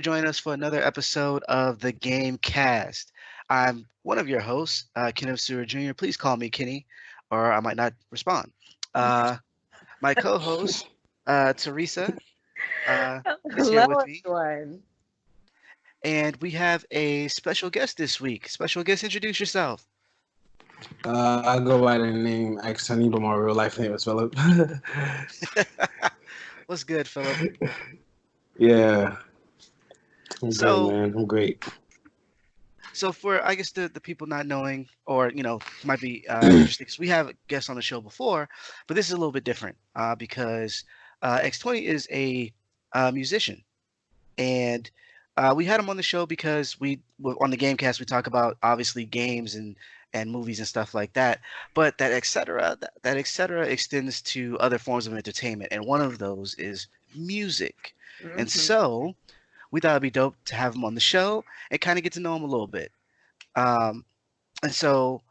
joining us for another episode of the Game Cast. I'm one of your hosts, Kenneth Stewart Jr. Please call me Kenny, or I might not respond. Uh, my co-host, Teresa, is here Hello, with me, everyone. and we have a special guest this week. Special guest, introduce yourself. I go by the name Xtony, but my real life name is Philip. What's good, Philip? Yeah, I'm good, So, man. I'm great. so for I guess the people not knowing, or might be interesting, because we have guests on the show before, but this is a little bit different because X20 is a musician, and we had him on the show because on the Gamecast we talk about obviously games and movies and stuff like that, but that et cetera extends to other forms of entertainment, and one of those is music, and Hmm. so we thought it'd be dope to have him on the show and kind of get to know him a little bit. Um, and so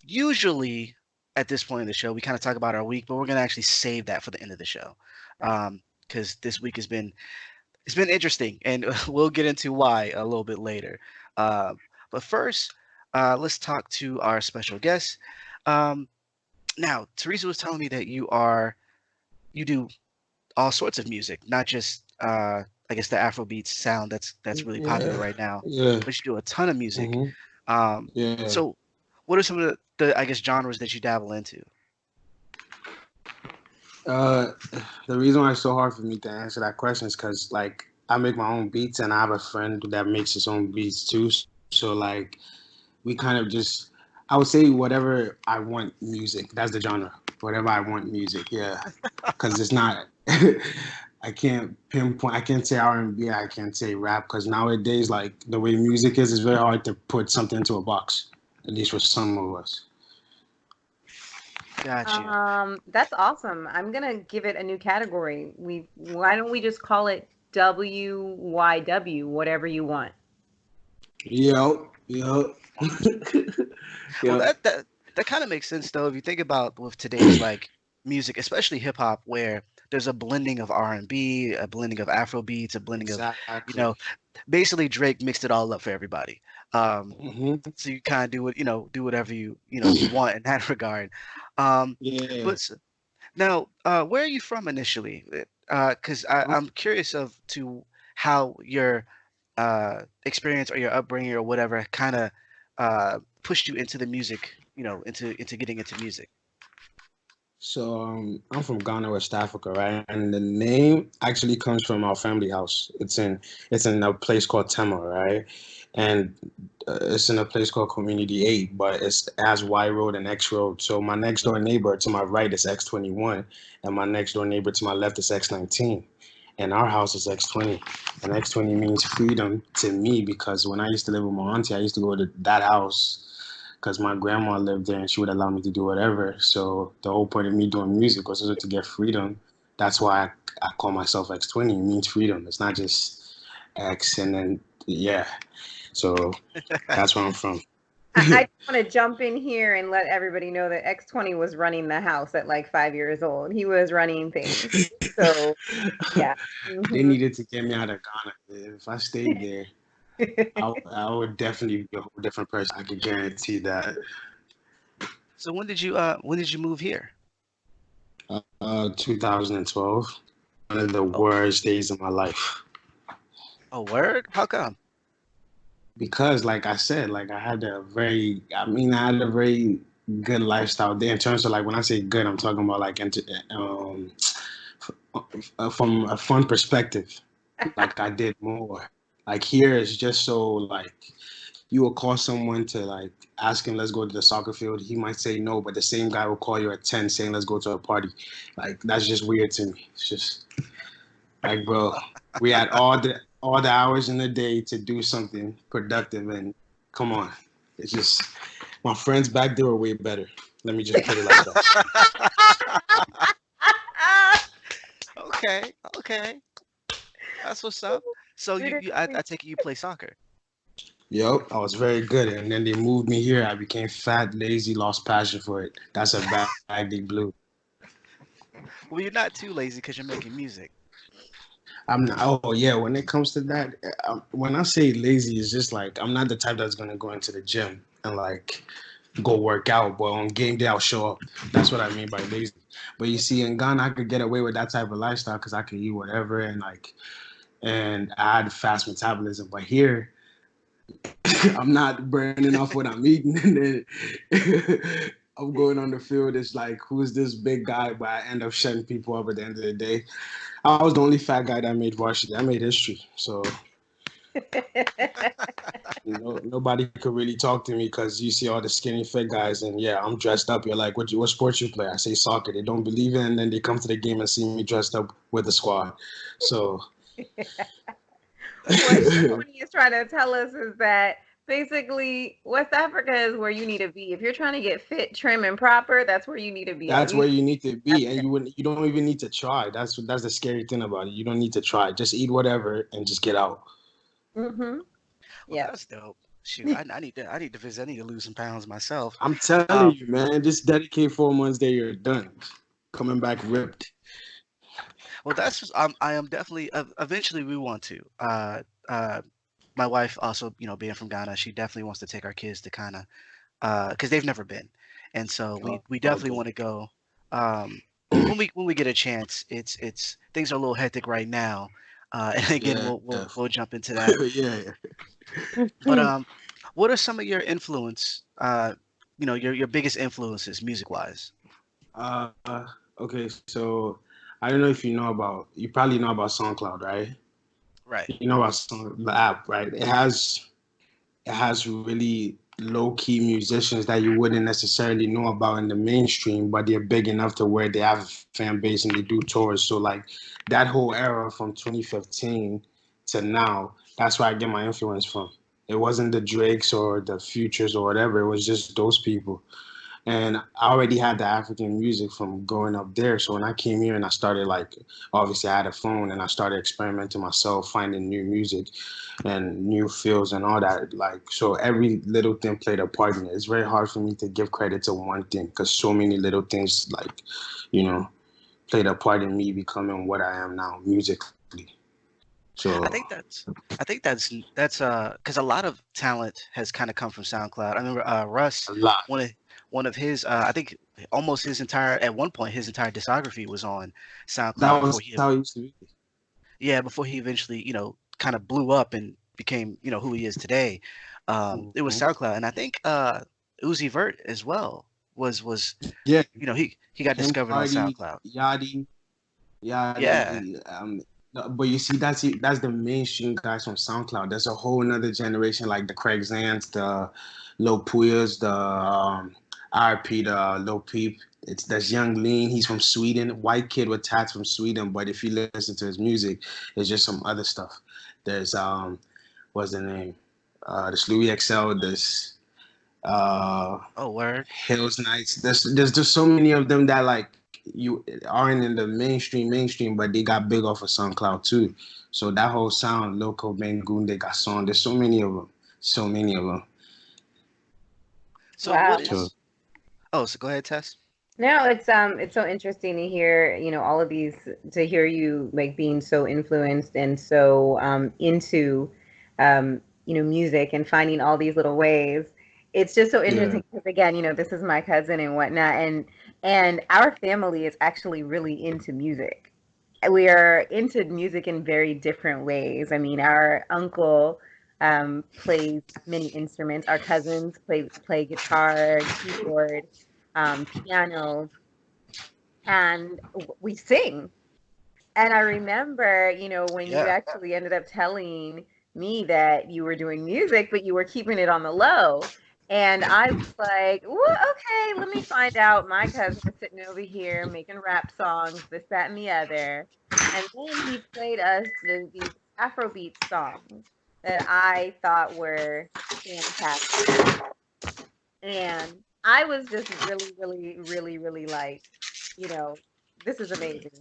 usually at this point in the show, we kind of talk about our week, but we're gonna actually save that for the end of the show. Because this week it's been interesting, and we'll get into why a little bit later. Uh, but first, let's talk to our special guest. Um, now, Teresa was telling me that you do all sorts of music, not just I guess the Afrobeats sound that's really popular Yeah, right now, yeah, but you do a ton of music. hmm Um, yeah. so, what are some of the I guess genres that you dabble into? Uh, the reason why it's so hard for me to answer that question is because, like, I make my own beats, and I have a friend that makes his own beats too. So, like, we kind of just, I would say, whatever I want music. That's the genre. Whatever I want music. Yeah, because it's not. I can't pinpoint. I can't say R&B. I can't say rap because nowadays, like the way music is, it's very hard to put something into a box. At least for some of us. Gotcha. That's awesome. I'm gonna give it a new category. Why don't we just call it WYW, whatever you want? Yo, yo, Well, yo. that kind of makes sense though if you think about with today's like music, especially hip hop, where there's a blending of R&B, a blending of Afro beats, a blending of, you Exactly. know, basically Drake mixed it all up for everybody. hmm So you kind of do whatever you want in that regard. Um, Yeah. but now, where are you from initially? Because I'm curious of to how your experience or your upbringing or whatever kind of pushed you into the music, into getting into music. So I'm from Ghana, West Africa, right? And the name actually comes from our family house. It's in a place called Tema, right? And it's in a place called Community 8, but it's as Y Road and X Road. So my next door neighbor to my right is X21, and my next door neighbor to my left is X19. And our house is X20. And X20 means freedom to me because when I used to live with my auntie, I used to go to that house because my grandma lived there and she would allow me to do whatever. So the whole point of me doing music was also to get freedom. That's why I call myself X20. It means freedom. It's not just X and then, yeah. So that's where I'm from. I just want to jump in here and let everybody know that X20 was running the house at like 5 years old. He was running things. So, yeah. They Hmm. needed to get me out of Ghana. If I stayed there, I would definitely be a whole different person. I can guarantee that. So when did you move here? 2012, one of the Oh, worst days of my life. a word? How come? Because like I said, like I had a very good lifestyle there in terms of like when I say good, I'm talking about like from a fun perspective. Like I did more. Like here it's just so like you will call someone to like ask him let's go to the soccer field. He might say no, but the same guy will call you at 10 saying let's go to a party. Like that's just weird to me. It's just like bro, we had all the hours in the day to do something productive and come on. It's just my friends back there were way better. Let me just put it like that. Okay, okay, that's what's up. So I take it you play soccer. Yo, I was very good, and then they moved me here. I became fat, lazy, lost passion for it. That's a bag deep blue. Well, you're not too lazy because you're making music. I'm not, oh yeah, when it comes to that, when I say lazy, it's just like I'm not the type that's gonna go into the gym and like go work out, but on game day I'll show up. That's what I mean by lazy. But you see, in Ghana, I could get away with that type of lifestyle because I can eat whatever and I had fast metabolism. But here, I'm not burning off what I'm eating, and then I'm going on the field. It's like, who's this big guy? But I end up shutting people up at the end of the day. I was the only fat guy that made varsity. I made history, so nobody could really talk to me because you see all the skinny fit guys, and yeah, I'm dressed up. You're like, what sports you play? I say soccer. They don't believe it, and then they come to the game and see me dressed up with the squad. So What Tony is trying to tell us is that basically West Africa is where you need to be. If you're trying to get fit, trim, and proper, that's where you need to be at. that's where you need to be, and you don't even need to try. That's the scary thing about it. You don't need to try. Just eat whatever and just get out. Mm-hmm. Well, Yeah. that's dope. Shoot, I need to visit. I need to lose some pounds myself. I'm telling Um, you, man. Just dedicate 4 months there, you're done. Coming back ripped. well, that's just, I am definitely. Eventually, we want to. My wife also, being from Ghana, she definitely wants to take our kids to kind of, because they've never been, and so Oh, we definitely okay. want to go. When we get a chance, it's things are a little hectic right now, and again, Yeah. we'll jump into that. Yeah. But what are some of your your biggest influences music wise? Uh, okay, so I don't know if you probably know about SoundCloud, right? Right. You know about the app, right? It has really low key musicians that you wouldn't necessarily know about in the mainstream, but they're big enough to where they have a fan base and they do tours. So like that whole era from 2015 to now, that's where I get my influence from. It wasn't the Drakes or the Futures or whatever. It was just those people. And I already had the African music from growing up there. So when I came here and I started like, obviously I had a phone and I started experimenting myself, finding new music and new feels and all that. Like, so every little thing played a part in it. It's very hard for me to give credit to one thing because so many little things like, you know, played a part in me becoming what I am now musically. So I think that's because a lot of talent has kind of come from SoundCloud. I remember Russ, a lot. one of one of his I think almost his entire at one point his entire discography was on SoundCloud That before was he how it used to be. before he eventually kind of blew up and became who he is today. It was Mhm. SoundCloud, and I think Uzi Vert as well was Yeah, he got him, discovered on Cardi, SoundCloud. Yachty. Yeah, Yeah. but you see, that's the mainstream guys from SoundCloud. There's a whole another generation like the Craig Zans, the Lil Puyas, the RP, the Lil Peep. It's There's Young Lean. He's from Sweden, white kid with tats from Sweden. But if you listen to his music, it's just some other stuff. There's what's the name? This Louis XL. This uh Oh, word. Hills Nights. There's just so many of them that like you aren't in the mainstream, but they got big off of SoundCloud too. So that whole sound, Loco Bangoon, they got song. There's so many of them, so many of them. So Wow. what So is? Oh, so go ahead, Tess. No, it's so interesting to hear, all of these, to hear you like being so influenced and so into music and finding all these little ways. It's just so yeah, interesting because again, this is my cousin and whatnot, and our family is actually really into music. We are into music in very different ways. I mean, our uncle plays many instruments. Our cousins play guitar, keyboard, piano, and we sing. And I remember, when you Yeah. actually ended up telling me that you were doing music, but you were keeping it on the low. And I was like, well, okay, let me find out. My cousin is sitting over here making rap songs, this, that, and the other. And then he played us these Afrobeat songs that I thought were fantastic. And I was just really, really, really, really like, you know, this is amazing.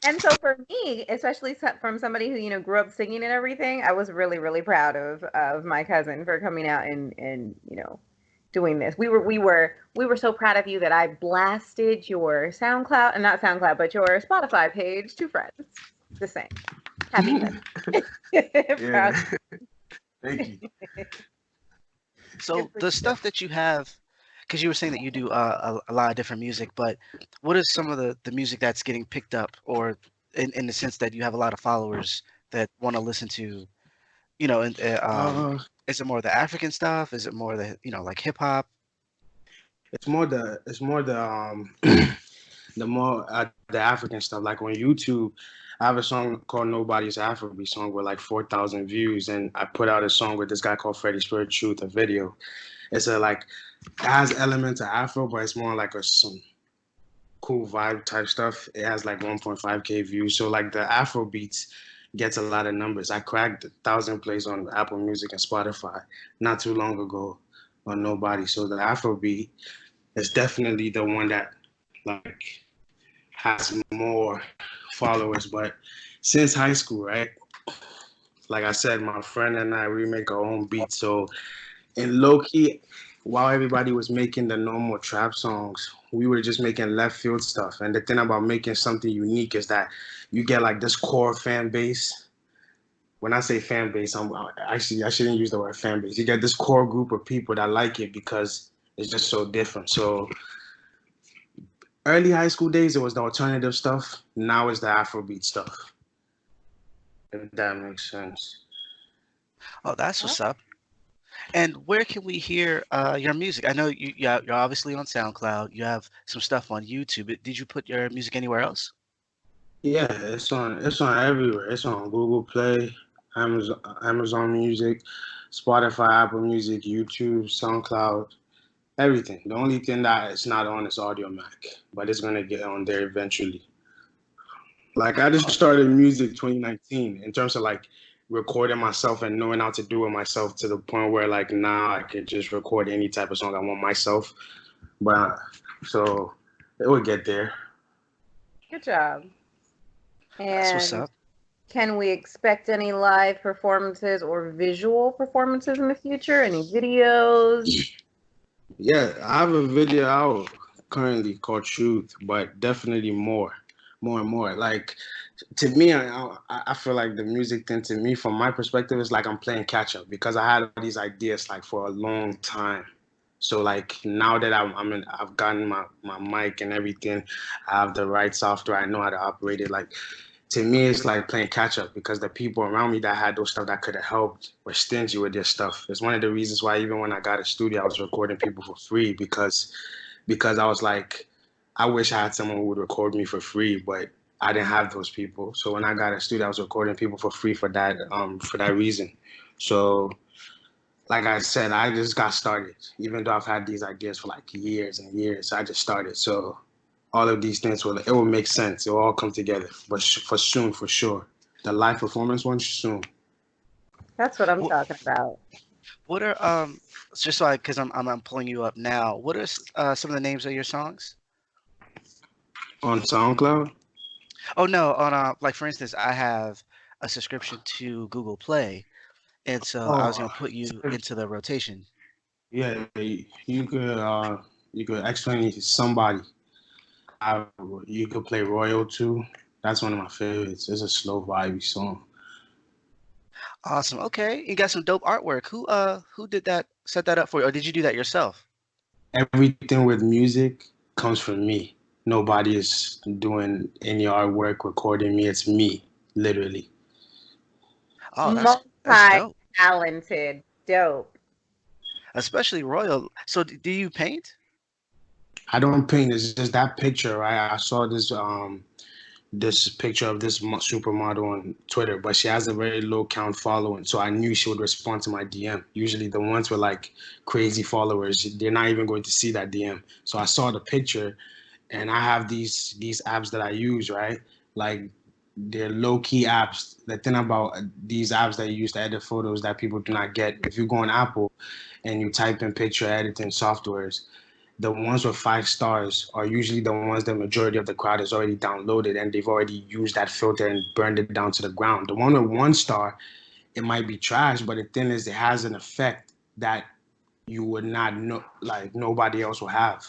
And so for me, especially from somebody who, grew up singing and everything, I was really, really proud of my cousin for coming out and doing this. We were so proud of you that I blasted your SoundCloud, and not SoundCloud, but your Spotify page to friends. The same. Happy cousin. Yeah, Proud. thank you. Good So for the you. stuff that you have, because you were saying that you do a lot of different music, but what is some of the music that's getting picked up, or in the sense that you have a lot of followers that want to listen to, and Uh, is it more the African stuff? Is it more the, like hip hop? it's more the the more the African stuff. Like on YouTube, I have a song called "Nobody's Afrobeat" song with like 4,000 views, and I put out a song with this guy called Freddie Spirit Truth, a video. It's a like it has elements of Afro, but it's more like some cool vibe type stuff. It has like 1.5K views, so like the Afro beats gets a lot of numbers. I cracked 1,000 plays on Apple Music and Spotify not too long ago on Nobody. So the Afro beat is definitely the one that like has more followers. But since high school, right? Like I said, my friend and I we make our own beats. So in low key, while everybody was making the normal trap songs, we were just making left field stuff. And the thing about making something unique is that you get like this core fan base. When I say fan base, I shouldn't use the word fan base. You get this core group of people that like it because it's just so different. So early high school days, it was the alternative stuff. Now it's the Afrobeat stuff. If that makes sense. Oh, that's what's up. And where can we hear your music? I know you're obviously on SoundCloud. You have some stuff on YouTube. Did you put your music anywhere else? Yeah, it's on everywhere. It's on Google Play, Amazon Music, Spotify, Apple Music, YouTube, SoundCloud, everything. The only thing that it's not on is Audio Mac, but it's gonna get on there eventually. Like I just Oh, started music 2019 in terms of like recording myself and knowing how to do it myself to the point where like now I could just record any type of song I want myself. But so it would get there. Good job. that's what's And up. can we expect any live performances or visual performances in the future? Any videos? Yeah, I have a video out currently called Truth, but definitely more and more. Like to me, I feel like the music thing to me, from my perspective, is like I'm playing catch up because I had all these ideas like for a long time. So like now that I've gotten my mic and everything, I have the right software. I know how to operate it. Like to me, it's like playing catch up because the people around me that had those stuff that could have helped were stingy with their stuff. It's one of the reasons why even when I got a studio, I was recording people for free because I was like, I wish I had someone who would record me for free, but I didn't have those people. So when I got a studio, I was recording people for free for that reason. So like I said, I just got started. Even though I've had these ideas for like years and years, I just started. So all of these things will make sense. It will all come together. But for soon, for sure, the live performance one soon. That's what I'm What talking about. what are just so because I'm pulling you up now. What are some of the names of your songs? On SoundCloud. Oh no, on like for instance, I have a subscription to Google Play, and so I was Oh, gonna put you into the rotation. yeah, you could explain it to somebody. I, you could play Royal too. That's one of my favorites. It's a slow vibey song. Awesome. Okay, you got some dope artwork. Who did that? Set that up for you, or did you do that yourself? Everything with music comes from me. Nobody is doing any artwork, recording me. It's me, literally. Oh, that's dope. Multi-talented. Dope. Especially Royal. So do you paint? I don't paint. It's just that picture, right? I saw this picture of this supermodel on Twitter, but she has a very low count following. So I knew she would respond to my DM. Usually the ones with like crazy followers, they're not even going to see that DM. So I saw the picture, and I have these apps that I use, right? Like they're low key apps. The thing about these apps that you use to edit photos that people do not get, if you go on Apple and you type in picture editing softwares, the ones with 5 stars are usually the ones the majority of the crowd has already downloaded and they've already used that filter and burned it down to the ground. The one with 1 star, it might be trash, but the thing is, it has an effect that you would not know, like nobody else will have.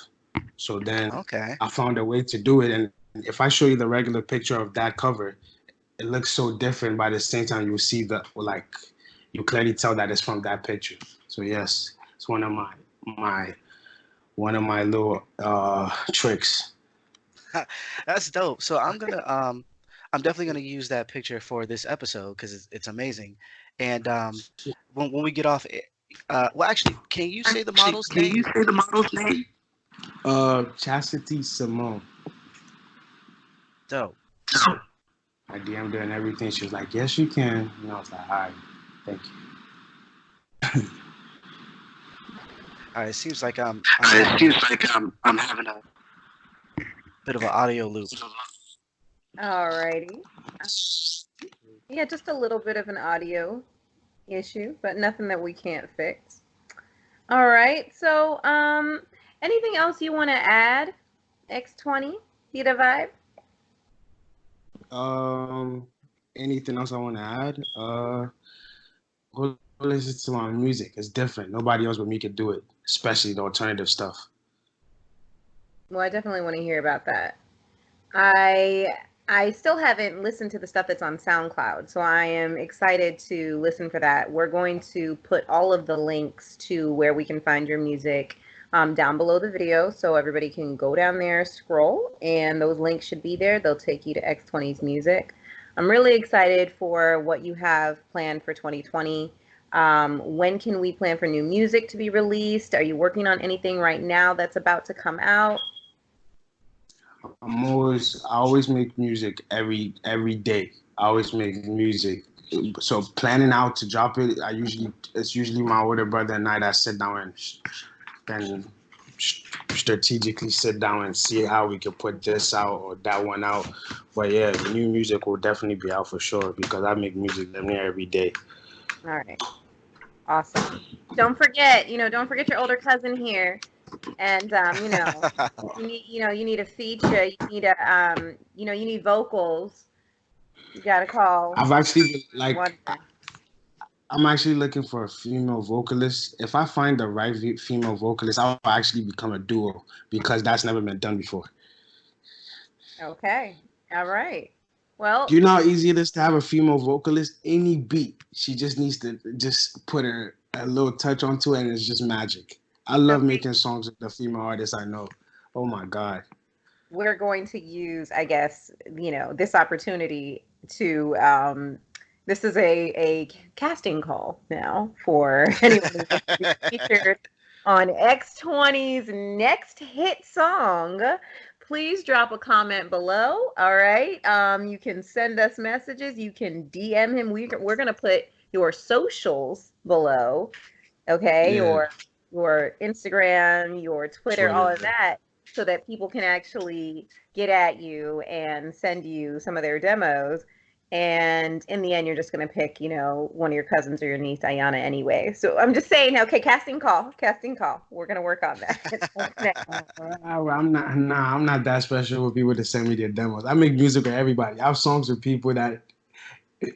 So then Okay. I found a way to do it. And if I show you the regular picture of that cover, it looks so different. By the same time, you see the like you clearly tell that it's from that picture. So yes, it's my one of my little tricks. That's dope. So I'm definitely gonna use that picture for this episode because it's amazing. And when we get off, well, actually, can you say the Actually, model's can name? you say the model's name? Chastity Simone. Dope. I DM'd her and everything. She was like, "Yes, you can." And I was like, "All right, thank you." It seems like I'm It having a seems like I'm having a bit of an audio loop. Alrighty. Yeah, just a little bit of an audio issue, but nothing that we can't fix. All right. So, anything else you want to add? X20, Heat Vibe? um anything else I want to add? Go listen to my music. It's different. Nobody else but me could do it, especially the alternative stuff. Well, I definitely want to hear about that. I I still haven't listened to the stuff that's on SoundCloud, so I am excited to listen for that. We're going to put all of the links to where we can find your music down below the video, so everybody can go down there, scroll, and those links should be there. They'll take you to X20's music. I'm really excited for what you have planned for 2020. When can we plan for new music to be released? Are you working on anything right now that's about to come out? I always make music every day. I always make music. So planning out to drop it, it's usually my older brother and I that sit down and strategically sit down and see how we could put this out or that one out. But yeah, the new music will definitely be out for sure because I make music damn near every day. All right. Awesome. Don't forget your older cousin here. And you need a feature, you need vocals. You gotta call I've actually like Wonder. I'm actually looking for a female vocalist. If I find the right female vocalist, I'll actually become a duo because that's never been done before. Okay. All right. Well, You know how easy it is to have a female vocalist? Any beat, she just needs to just put a little touch onto it, and it's just magic. I love okay. making songs with the female artists I know. Oh my god! We're going to use, I guess, this opportunity to this is a casting call now for anyone who wants to be featured on X20's next hit song. Please drop a comment below. All right. You can send us messages. You can DM him. We're going to put your socials below. Okay. Yeah, Your Instagram, your Twitter, all of Twitter. that, so that people can actually get at you and send you some of their demos. And in the end, you're just going to pick, one of your cousins or your niece, Ayana, anyway. So I'm just saying, okay, casting call. We're going to work on that. I'm not that special with people to send me their demos. I make music with everybody. I have songs with people that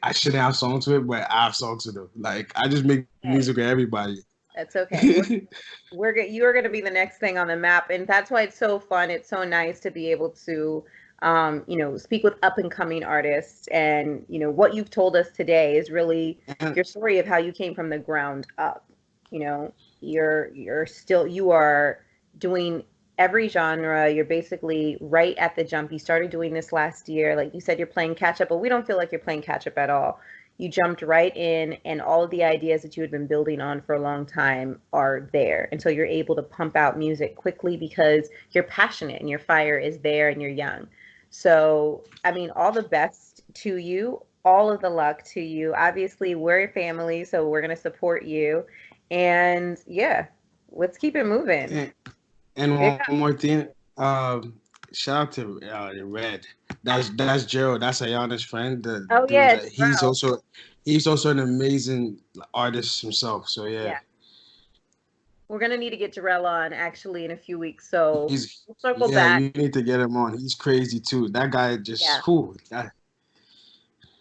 I shouldn't have songs with, but I have songs with them. Like I just make Hey, music with everybody. that's okay. You're going to be the next thing on the map, and that's why it's so fun. It's so nice to be able to speak with up and coming artists. And what you've told us today is really And your story of how you came from the ground up. You are doing every genre. You're basically right at the jump. You started doing this last year. Like you said, you're playing catch up, but we don't feel like you're playing catch up at all. You jumped right in, and all of the ideas that you had been building on for a long time are there. And so you're able to pump out music quickly because you're passionate and your fire is there and you're young. So, I mean, all the best to you, all of the luck to you. Obviously, we're your family, so we're going to support you. And yeah, let's keep it moving. and, and Big one up. more thing. Shout out to Red. That's Gerald. That's Ayana's friend. The Oh, dude yeah, that Terrell. he's also an amazing artist himself. So yeah, Yeah. We're going to need to get Jarrell on actually in a few weeks. So he's we'll circle yeah. back. You need to get him on. He's crazy too. That guy just Yeah. who that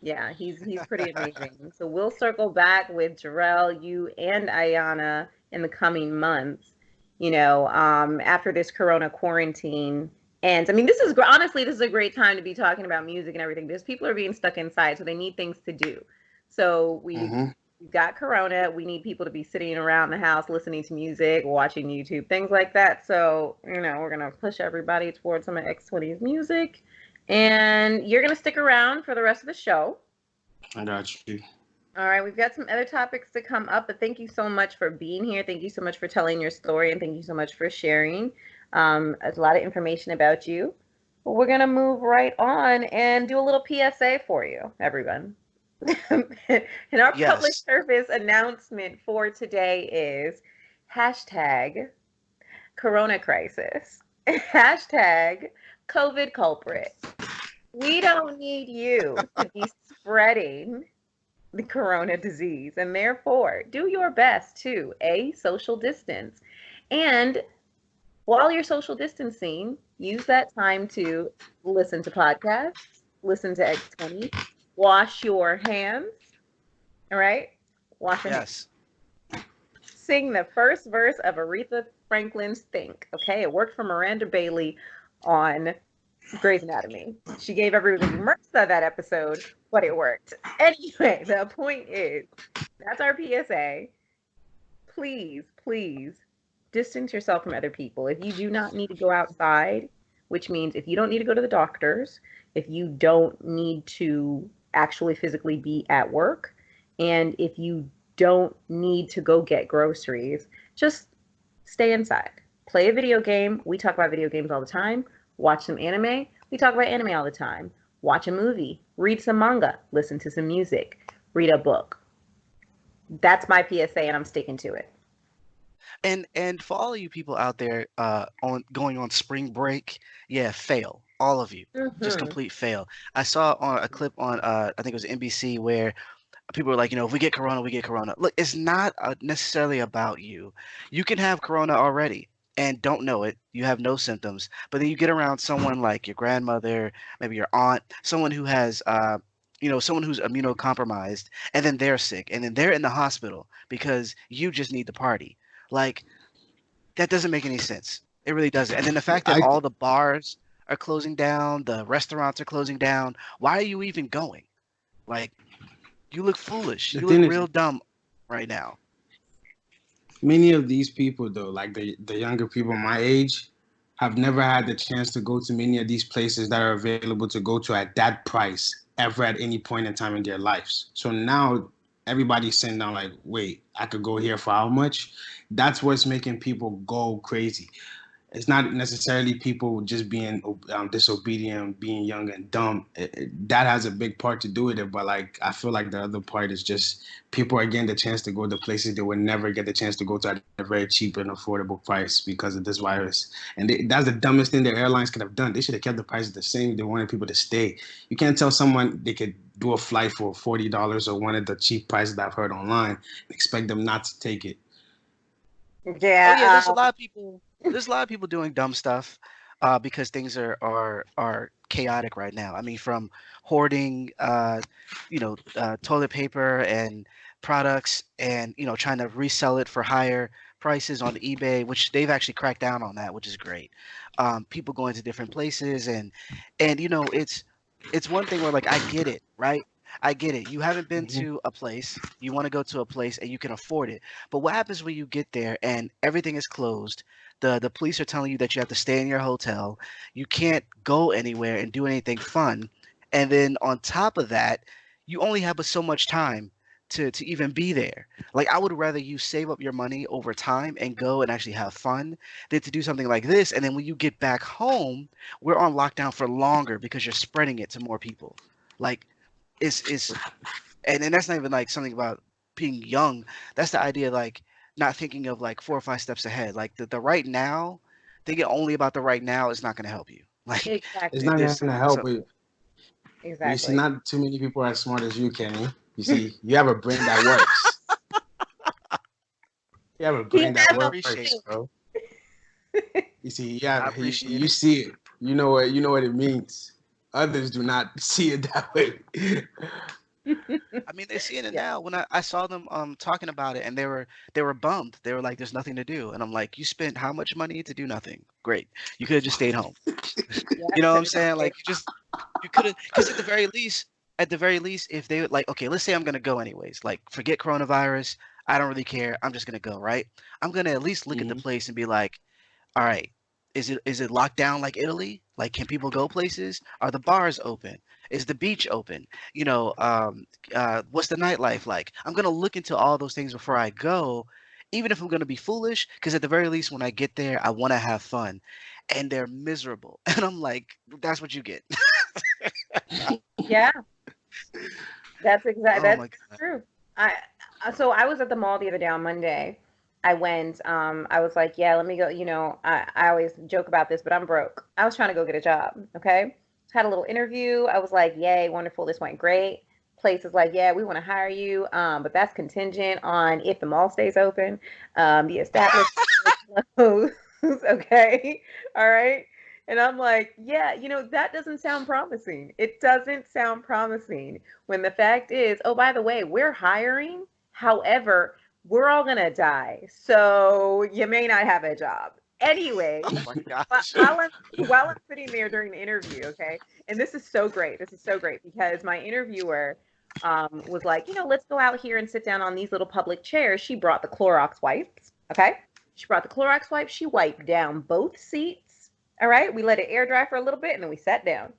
Yeah, he's pretty amazing. So we'll circle back with Jarrell, you, and Ayana in the coming months. After this Corona quarantine And I mean, this is honestly, this is a great time to be talking about music and everything because people are being stuck inside, so they need things to do. So Mm-hmm. we've got Corona. We need people to be sitting around the house listening to music, watching YouTube, things like that. So we're gonna push everybody towards some of X20's music, and you're gonna stick around for the rest of the show. I got you. All right, we've got some other topics to come up, but thank you so much for being here. Thank you so much for telling your story, and thank you so much for sharing. There's a lot of information about you. But we're going to move right on and do a little PSA for you, everyone. And our public Yes. service announcement for today is hashtag Corona crisis, hashtag COVID culprit. We don't need you to be spreading the corona disease, and therefore do your best to social distance, and while you're social distancing, use that time to listen to podcasts, listen to X20, wash your hands. All right, wash your hands. Yes. Sing the first verse of Aretha Franklin's Think. Okay, it worked for Miranda Bailey on Grey's Anatomy. She gave everybody MRSA that episode, but it worked. Anyway, the point is, that's our PSA. Please, please distance yourself from other people. If you do not need to go outside, which means if you don't need to go to the doctors, if you don't need to actually physically be at work, and if you don't need to go get groceries, just stay inside. Play a video game. We talk about video games all the time. Watch some anime. We talk about anime all the time. Watch a movie. Read some manga. Listen to some music. Read a book. That's my PSA, and I'm sticking to it. And for all of you people out there on going on spring break, yeah, fail. All of you. Just Mm-hmm. complete fail. I saw on a clip on I think it was NBC where people were like, if we get corona, we get corona. Look, it's not necessarily about you. You can have corona already and don't know it. You have no symptoms, but then you get around someone like your grandmother, maybe your aunt, someone who has someone who's immunocompromised, and then they're sick, and then they're in the hospital because you just need to party. Like, that doesn't make any sense. It really doesn't. And then the fact that I all the bars are closing down, the restaurants are closing down. Why are you even going? Like, you look foolish. the You look thing is, real dumb right now. many of these people though, like the younger people my age, have never had the chance to go to many of these places that are available to go to at that price ever at any point in time in their lives. So now everybody's sitting down like, wait, I could go here for how much? That's what's making people go crazy. It's not necessarily people just being disobedient, being young and dumb. That has a big part to do with it. But like, I feel like the other part is just people are getting the chance to go to places they would never get the chance to go to at a very cheap and affordable price because of this virus. And that's the dumbest thing the airlines could have done. They should have kept the prices the same. They wanted people to stay. You can't tell someone they could do a flight for $40 or one of the cheap prices that I've heard online and expect them not to take it. Oh yeah, Yeah. there's a lot of people doing dumb stuff because things are chaotic right now. I mean, from hoarding toilet paper and products and trying to resell it for higher prices on eBay, which they've actually cracked down on that, which is great. People going to different places and it's one thing where like I get it, right? I get it. You haven't been Mm-hmm. to a place, you want to go to a place and you can afford it. But what happens when you get there and everything is closed? The police are telling you that you have to stay in your hotel. You can't go anywhere and do anything fun. And then on top of that, you only have but so much time to even be there. Like I would rather you save up your money over time and go and actually have fun than to do something like this. And then when you get back home, we're on lockdown for longer because you're spreading it to more people. Like it's and that's not even like something about being young. That's the idea like not thinking of like 4 or 5 steps ahead. Like the right now, thinking only about the right now is not going to help you. Like It's Exactly. not there's gonna help so with. But you see, Exactly. not too many people are as smart as you, Kenny. You see, you have a brain that works. You have a He brain that I has a works, appreciate point. it. bro. You see, I yeah, appreciate you it. see it. You know what it means. Others do not see it that way. I mean, they're seeing it Yeah. now. When I saw them talking about it, and they were bummed. They were like, "There's nothing to do," and I'm like, "You spent how much money to do nothing? Great. You could have just stayed home." Yeah. You know what Could I'm have just saying? stayed. Like you could have, because at the very least, if they would like, okay, let's say I'm gonna go anyways. Like, forget coronavirus. I don't really care. I'm just gonna go, right? I'm gonna at least look at the Mhm. place and be like, all right, is it locked down like Italy? Like, can people go places? Are the bars open? Is the beach open? What's the nightlife like? I'm gonna look into all those things before I go, even if I'm gonna be foolish, because at the very least, when I get there, I want to have fun, and they're miserable, and I'm like, that's what you get. Yeah, Oh that's my god. true. I so I was at the mall the other day on Monday. I went, I was like, yeah, let me go, I always joke about this, but I'm broke. I was trying to go get a job, okay? Had a little interview. I was like, yay, wonderful, this went great. Place is like, yeah, we want to hire you, but that's contingent on if the mall stays open, the establishment is closed, okay? All right. And I'm like, yeah, that doesn't sound promising. It doesn't sound promising when the fact is, oh, by the way, we're hiring. However, we're all going to die. So you may not have a job. Anyway, Oh my gosh. while I'm sitting there during the interview, okay, and this is so great. This is so great because my interviewer was like, let's go out here and sit down on these little public chairs. She brought the Clorox wipes, okay? She brought the Clorox wipes. She wiped down both seats. All right, we let it air dry for a little bit and then we sat down.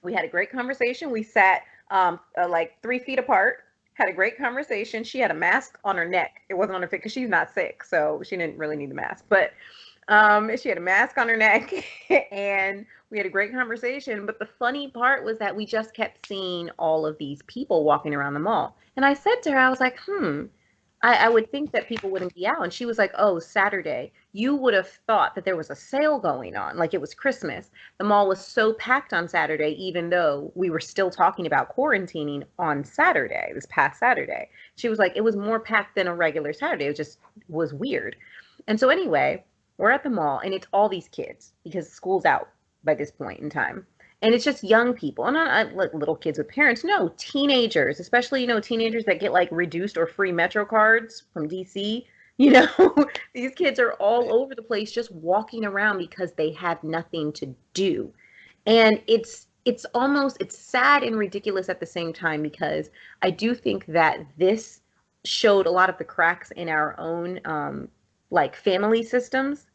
We had a great conversation. We sat like 3 feet apart, had a great conversation. She had a mask on her neck. It wasn't on her face because she's not sick, so she didn't really need the mask. But she had a mask on her neck, and we had a great conversation. But the funny part was that we just kept seeing all of these people walking around the mall. And I said to her, I was like, I would think that people wouldn't be out. And she was like, oh, Saturday. You would have thought that there was a sale going on, like it was Christmas. The mall was so packed on Saturday, even though we were still talking about quarantining on Saturday, this past Saturday. She was like, it was more packed than a regular Saturday. It just was weird. And so, anyway, we're at the mall and it's all these kids because school's out by this point in time. And it's just young people, and not like little kids with parents. No, teenagers, especially teenagers that get like reduced or free Metro cards from DC. You know, these kids are all Right. over the place, just walking around because they have nothing to do, and it's sad and ridiculous at the same time because I do think that this showed a lot of the cracks in our own like family systems,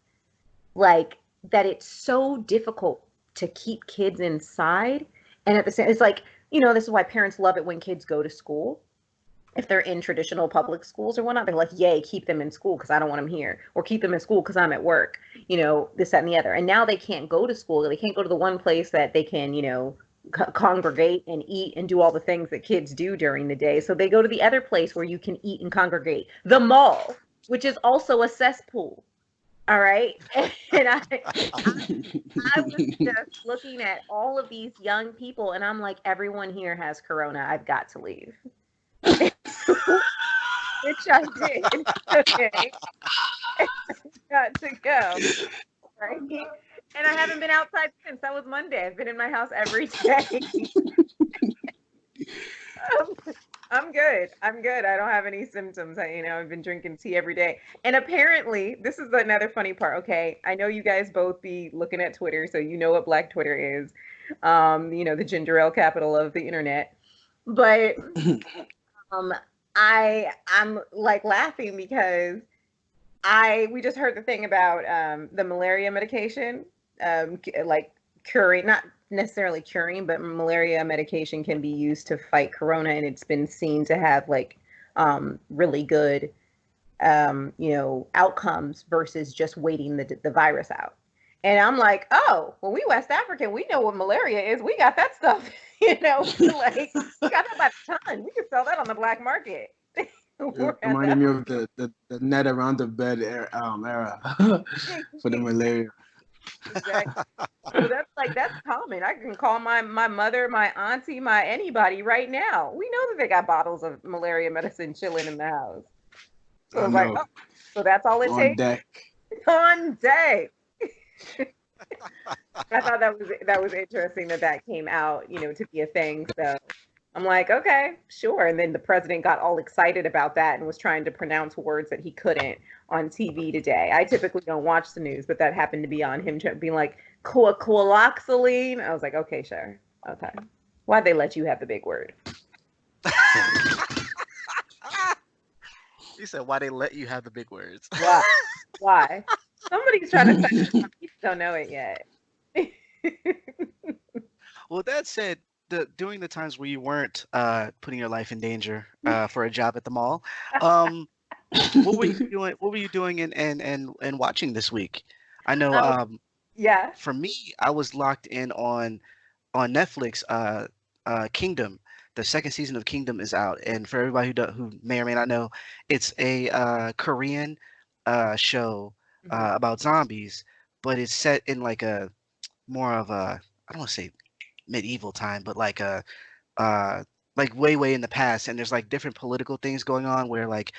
like that it's so difficult to keep kids inside. And at the same, it's like, this is why parents love it when kids go to school. If they're in traditional public schools or whatnot, they're like, yay, keep them in school because I don't want them here, or keep them in school because I'm at work, this, that, and the other. And now they can't go to school. They can't go to the one place that they can, congregate and eat and do all the things that kids do during the day. So they go to the other place where you can eat and congregate, the mall, which is also a cesspool. All right. And I was just looking at all of these young people and I'm like, everyone here has corona. I've got to leave. Which I did. Okay. Got to go. Right. And I haven't been outside since. That was Monday. I've been in my house every day. I'm good. I'm good. I don't have any symptoms. I've been drinking tea every day. And apparently, this is another funny part. Okay. I know you guys both be looking at Twitter, so you know what Black Twitter is. The ginger ale capital of the internet. But um I'm like laughing because we just heard the thing about the malaria medication, like curing, not necessarily curing, but malaria medication can be used to fight corona, and it's been seen to have like really good outcomes versus just waiting the virus out. And I'm like, oh, well, we West African, we know what malaria is. We got that stuff, like we got that by the ton. We could sell that on the black market. It We're at reminded that. me of the net around the bed era for the malaria. Exactly. So that's common. I can call my mother, my auntie, my anybody right now. We know that they got bottles of malaria medicine chilling in the house. So I it's like, know. oh, so that's all it On takes deck. on day. I thought that was interesting that came out, to be a thing. So I'm like, okay, sure. And then the president got all excited about that and was trying to pronounce words that he couldn't on TV today. I typically don't watch the news, but that happened to be on him being like, coaloxylene. I was like, okay, sure. Okay. Why'd they let you have the big word? You said why they let you have the big words. Why? Why? Somebody's trying to set this up. You don't know it yet. Well, that said, during the times where you weren't putting your life in danger for a job at the mall, um, what were you doing? What were you doing and watching this week? I know Um, yeah. for me, I was locked in on Netflix. Kingdom, the second season of Kingdom is out, and for everybody who may or may not know, it's a Korean show Mhm. about zombies, but it's set in like a more of a, I don't want to say medieval time, but uh like way in the past, and there's like different political things going on where like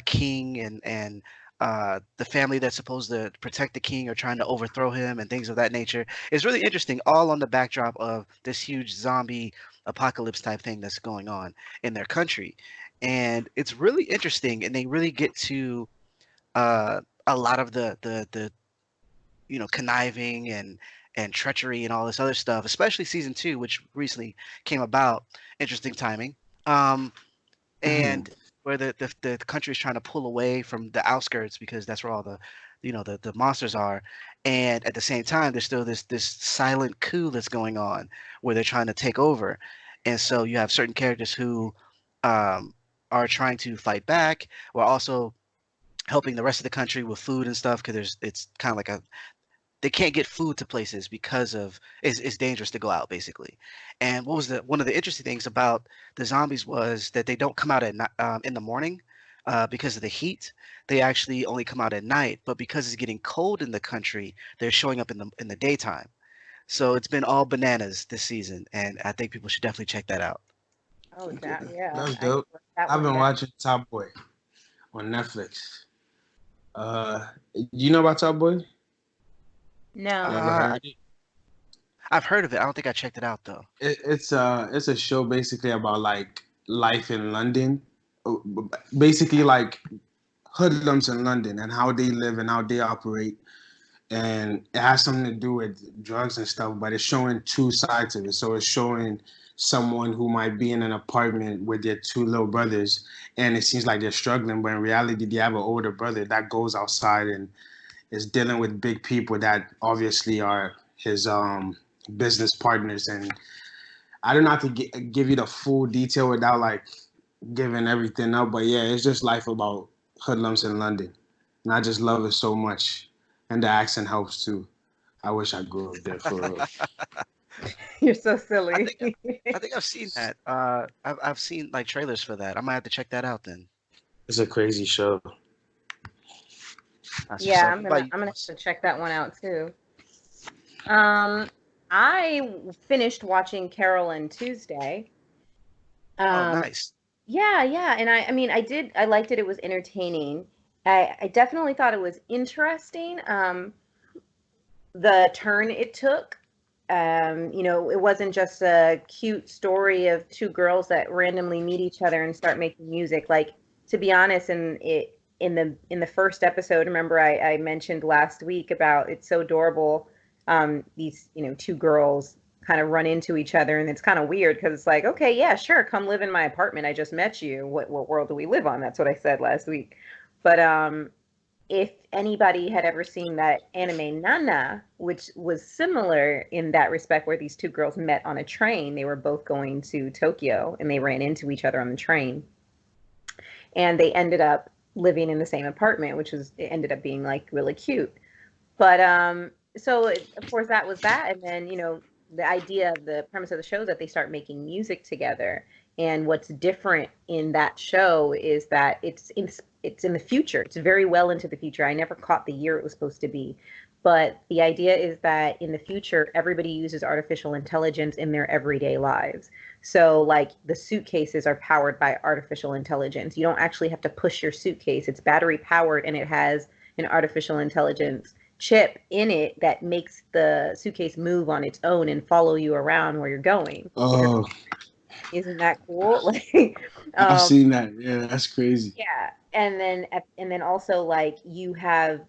king and the family that's supposed to protect the king are trying to overthrow him and things of that nature. It's really interesting, all on the backdrop of this huge zombie apocalypse type thing that's going on in their country. And it's really interesting, and they really get to uh a lot of the conniving and treachery and all this other stuff, especially season two, which recently came about. Interesting timing. Um, Mhm. and where the country is trying to pull away from the outskirts because that's where all the monsters are, and at the same time there's still this silent coup that's going on where they're trying to take over, and so you have certain characters who um, are trying to fight back while also helping the rest of the country with food and stuff because it's kind of like a they can't get food to places because of it's dangerous to go out basically. And what was the one of the interesting things about the zombies was that they don't come out in the morning because of the heat. They actually only come out at night. But because it's getting cold in the country, they're showing up in the daytime. So it's been all bananas this season, and I think people should definitely check that out. Oh, Okay. yeah. That's I need dope. to write that I've one been down. watching Top Boy on Netflix. You know about Top Boy? You No. ever Uh, heard it? I've heard of it. I don't think I checked it out though. It's a show basically about like life in London, Uh, basically like hoodlums in London and how they live and how they operate, and it has something to do with drugs and stuff. But it's showing two sides of it. So it's showing someone who might be in an apartment with their two little brothers, and it seems like they're struggling, but in reality, they have an older brother that goes outside and is dealing with big people that obviously are his business partners. And I don't know how to give you the full detail without like giving everything up, but yeah, it's just life about hoodlums in London, and I just love it so much, and the accent helps too. I wish I grew up there for real. You're so I silly. think I think I've seen that. I've seen like trailers for that. I might have to check that out then. It's a crazy show. That's what's Yeah, up. What about you, I'm gonna boss? have to check that one out too. Um, I finished watching Carol and Tuesday. Oh, Um, nice. yeah, and I mean, I liked it. It was entertaining. I definitely thought it was interesting. The turn it took. It wasn't just a cute story of two girls that randomly meet each other and start making music. Like, to be honest, in the first episode, remember I mentioned last week about it's so adorable. These two girls kind of run into each other, and it's kind of weird because it's like, okay, yeah, sure, come live in my apartment. I just met you. What world do we live on? That's what I said last week. But if anybody had ever seen that anime Nana, which was similar in that respect, where these two girls met on a train, they were both going to Tokyo and they ran into each other on the train, and they ended up living in the same apartment, which was it ended up being like really cute. But of course that was that, and then the idea of the premise of the show is that they start making music together. And what's different in that show is that it's in the future. It's very well into the future. I never caught the year it was supposed to be, but the idea is that in the future everybody uses artificial intelligence in their everyday lives. So like the suitcases are powered by artificial intelligence. You don't actually have to push your suitcase. It's battery powered, and it has an artificial intelligence chip in it that makes the suitcase move on its own and follow you around where you're going. Oh, Isn't that cool? I've Um, seen that. Yeah, that's crazy. yeah, and then also like you have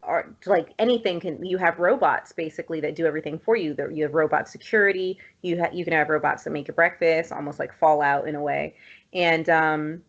or like anything can you have robots basically that do everything for you. You have robot security. You can have robots that make your breakfast, almost like Fallout in a way. And and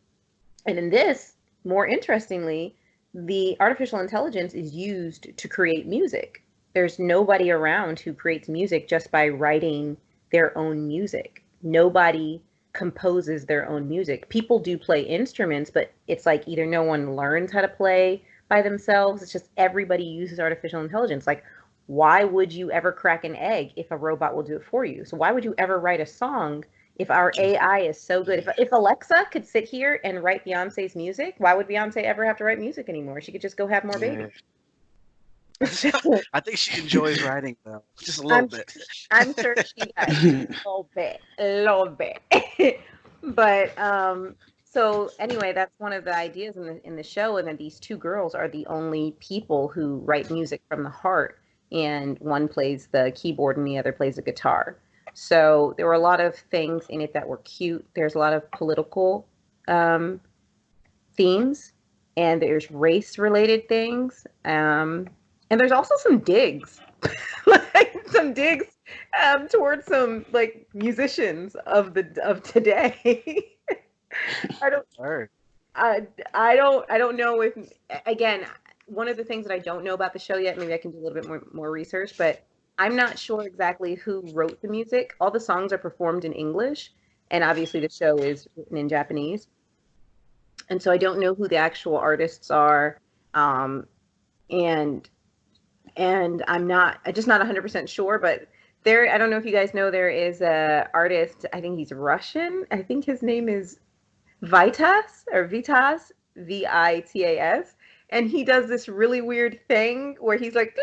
in this, more interestingly, the artificial intelligence is used to create music. There's nobody around who creates music just by writing their own music. Nobody composes their own music. People do play instruments, but it's like either no one learns how to play by themselves. It's just everybody uses artificial intelligence. Like, why would you ever crack an egg if a robot will do it for you? So why would you ever write a song if our AI is so good? If Alexa could sit here and write Beyonce's music, why would Beyonce ever have to write music anymore? She could just go have more Yeah. babies. I think she enjoys writing though, just a little I'm bit. I'm sure she does a little bit. But so anyway, that's one of the ideas in the show, and then these two girls are the only people who write music from the heart, and one plays the keyboard and the other plays the guitar. So there were a lot of things in it that were cute. There's a lot of political um, themes, and there's race related things, and there's also some digs, like some digs towards some like musicians of today. I don't Word. I don't know if again one of the things that I don't know about the show yet. Maybe I can do a little bit more research, but I'm not sure exactly who wrote the music. All the songs are performed in English, and obviously the show is written in Japanese. And so I don't know who the actual artists are, um, and I'm just not 100% sure. But there, I don't know if you guys know, there is a artist. I think he's Russian. I think his name is Vitas, Vitas, and he does this really weird thing where he's like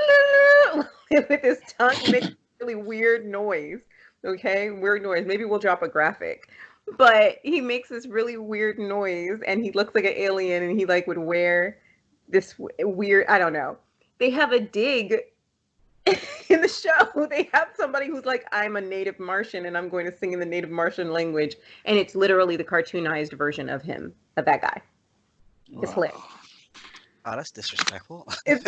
with his tongue, he makes really weird noise. Okay, weird noise. Maybe we'll drop a graphic, but he makes this really weird noise, and he looks like an alien, and he like would wear this weird. I don't know. They have a dig in the show. They have somebody who's like, I'm a native Martian and I'm going to sing in the native Martian language. And it's literally the cartoonized version of him, of that guy. It's Wow. hilarious. Oh, that's disrespectful. It's,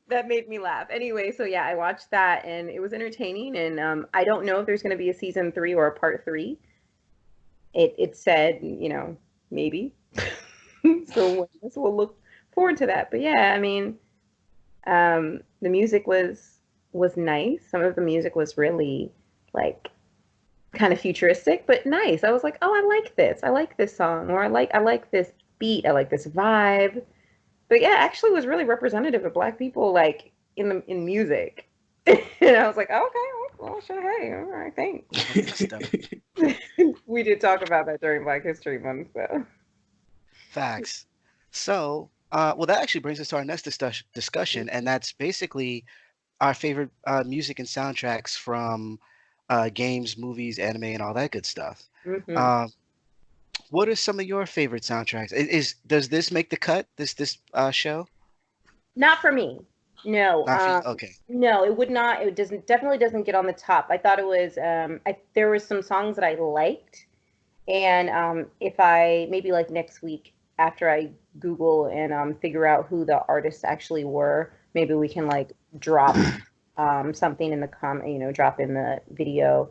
that made me laugh. Anyway, so yeah, I watched that and it was entertaining. And I don't know if there's going to be a season 3 or a part 3. It said, maybe. So we'll look forward to that. But yeah, I mean, the music was nice. Some of the music was really like kind of futuristic, but nice. I was like, oh, I like this. I like this song, or I like this beat. I like this vibe. But yeah, actually was really representative of Black people, like in music. And I was like, oh, okay, well, sure, hey, all right, thanks. We did talk about that during Black History Month, so. Facts. So, well, that actually brings us to our next discussion, and that's basically our favorite music and soundtracks from games, movies, anime, and all that good stuff. Mm-hmm. Um, what are some of your favorite soundtracks? Does this make the cut? This show? Not for me. No. Not for you? Okay. No, it would not. It doesn't definitely doesn't get on the top. I thought it was. There was some songs that I liked, and if I maybe like next week after I Google and figure out who the artists actually were, maybe we can like drop something in the drop in the video.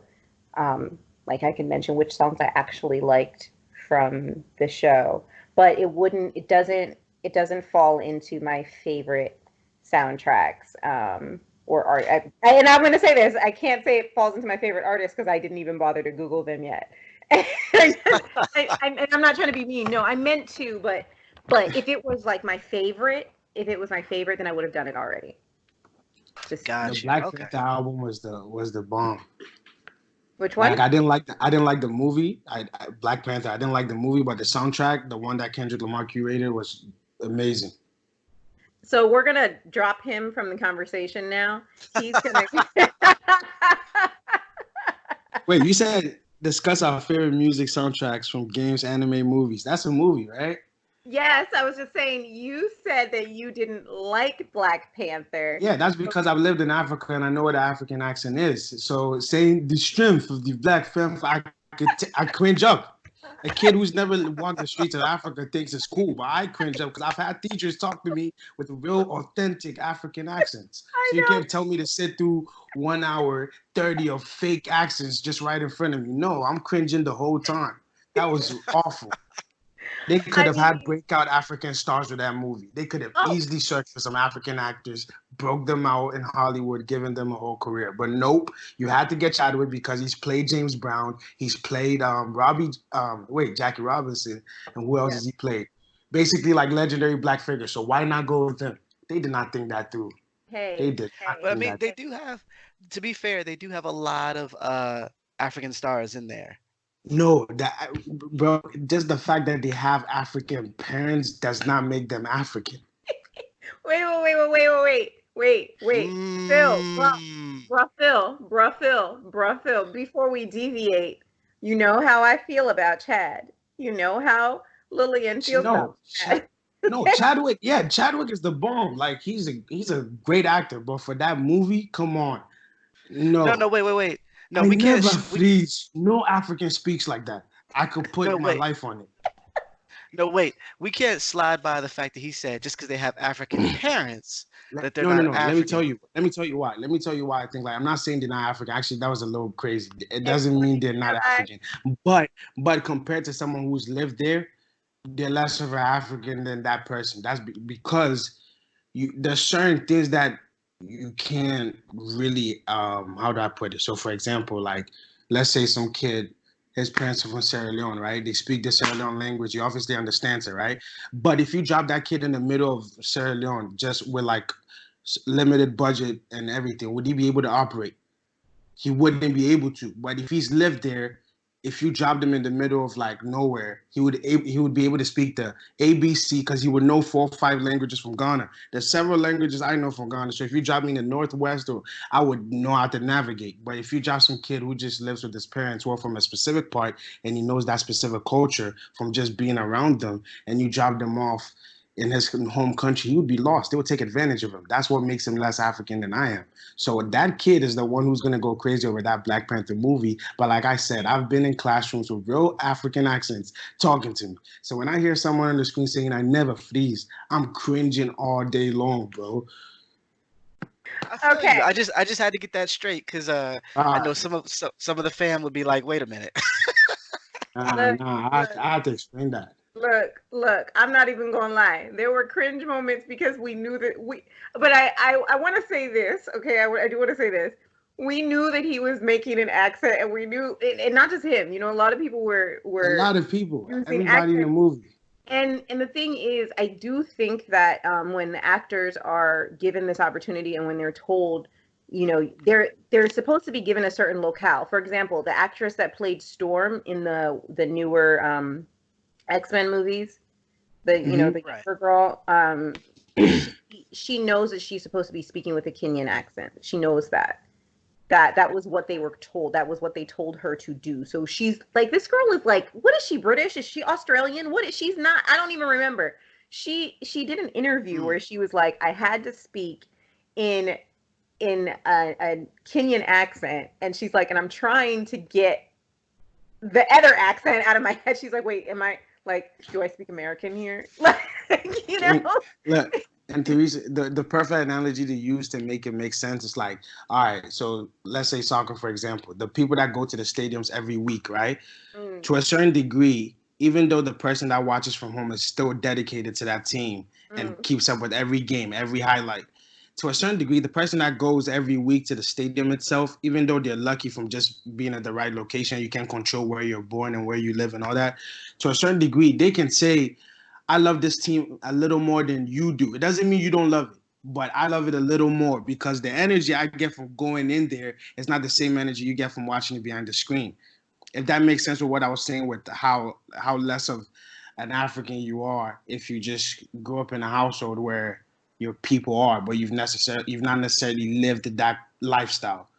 Like I can mention which songs I actually liked from the show, but it doesn't fall into my favorite soundtracks or art. And I'm going to say this, I can't say it falls into my favorite artist because I didn't even bother to Google them yet. And I'm not trying to be mean. No, I meant to, but if it was like my favorite, then I would have done it already. Just The Got you. Black Okay. Panther album was the bomb. which one? Like I didn't like the movie. Black Panther. I didn't like the movie, but the soundtrack, the one that Kendrick Lamar curated, was amazing. So we're gonna drop him from the conversation now. He's gonna. Wait, you said discuss our favorite music soundtracks from games, anime, movies. That's a movie, right? Yes, I was just saying you said that you didn't like Black Panther. Yeah, that's because I've lived in Africa and I know what an African accent is. So saying the strength of the black femme, I cringe up. A kid who's never walked the streets of Africa thinks it's cool, but I cringe up because I've had teachers talk to me with real, authentic African accents. I So you know. can't tell me to sit through 1 hour 30 of fake accents just right in front of me. No, I'm cringing the whole time. That was awful. They could I have mean, had breakout African stars with that movie. They could have oh, easily searched for some African actors, broke them out in Hollywood, given them a whole career. But nope, you had to get Chadwick because he's played James Brown. He's played Jackie Robinson, and who else yeah. has he played? Basically, like legendary black figures. So why not go with them? They did not think that through. They Hey, did not But I hey, think mean, that. they hey. do have, to be fair, they do have a lot of African stars in there. No, that bro, just the fact that they have African parents does not make them African. Wait. Phil, Mm. bruh, Phil. Before we deviate, you know how I feel about Chad. You know how Lillian feels about No, Chad. no, Chadwick. Yeah, Chadwick is the bomb. Like he's a great actor, but for that movie, come on, No, no. no, wait. No, I we can't. never freeze. No African speaks like that. I could put No, my wait. life on No, wait. We can't slide by the fact that he said just because they have African it. parents that they're No. not Let me tell African. you. Let me tell you why. Let me tell you why I think like I'm not saying they're not African. Actually, that was a little crazy. It doesn't Explain mean they're not why. African. But but compared to someone who's lived there, they're less of an African than that person. That's because there's certain things that you can't really how do I put it? So for example, like let's say some kid, his parents are from Sierra Leone, right? They speak the Sierra Leone language. He obviously understands it, right? But if you drop that kid in the middle of Sierra Leone just with like limited budget and everything, would he be able to operate? He wouldn't be able to. But if he's lived there, if you dropped him in the middle of like nowhere, he would be able to speak the ABC because he would know 4 or 5 languages from Ghana. There's several languages I know from Ghana. So if you drop me in the Northwest, or I would know how to navigate. But if you drop some kid who just lives with his parents or from a specific part and he knows that specific culture from just being around them, and you drop them off in his home country, he would be lost. They would take advantage of him. That's what makes him less African than I am. So that kid is the one who's gonna go crazy over that Black Panther movie. But like I said, I've been in classrooms with real African accents talking to me. So when I hear someone on the screen saying I never freeze, I'm cringing all day long, bro. I feel you. Okay, I just had to get that straight because I Uh, know some of the fam would be like, wait a minute. look, look. I had to explain that. Look, I'm not even gonna lie. There were cringe moments because we knew that but I want to say this, okay? I do want to say this. We knew that he was making an accent, and we knew, and not just him. You know, a lot of people A were lot of people, using everybody in the accents. movie. And the thing is, I do think that when actors are given this opportunity and when they're told, you know, they're supposed to be given a certain locale. For example, the actress that played Storm in the newer X-Men movies, Hmm. the Right. younger girl, she she knows that she's supposed to be speaking with a Kenyan accent. She knows that. That was what they were told. That was what they told her to do. So she's like, this girl is like, what is she, British? Is she Australian? What is she's not? I don't even remember. She did an interview Hmm. where she was like, I had to speak in a Kenyan accent, and she's like, and I'm trying to get the other accent out of my head. She's like, wait, am I like, do I speak American here? Like, you know? And look, and Teresa, the perfect analogy to use to make it make sense is like, all right, so let's say soccer, for example, the people that go to the stadiums every week, right? Mm, To a certain degree, even though the person that watches from home is still dedicated to that team and mm, keeps up with every game, every highlight, to a certain degree, the person that goes every week to the stadium itself, even though they're lucky from just being at the right location, you can't control where you're born and where you live and all that. To a certain degree, they can say, I love this team a little more than you do. It doesn't mean you don't love it, but I love it a little more because the energy I get from going in there is not the same energy you get from watching it behind the screen. If that makes sense with what I was saying with how less of an African you are if you just grew up in a household where your people are, but you've not necessarily lived that lifestyle.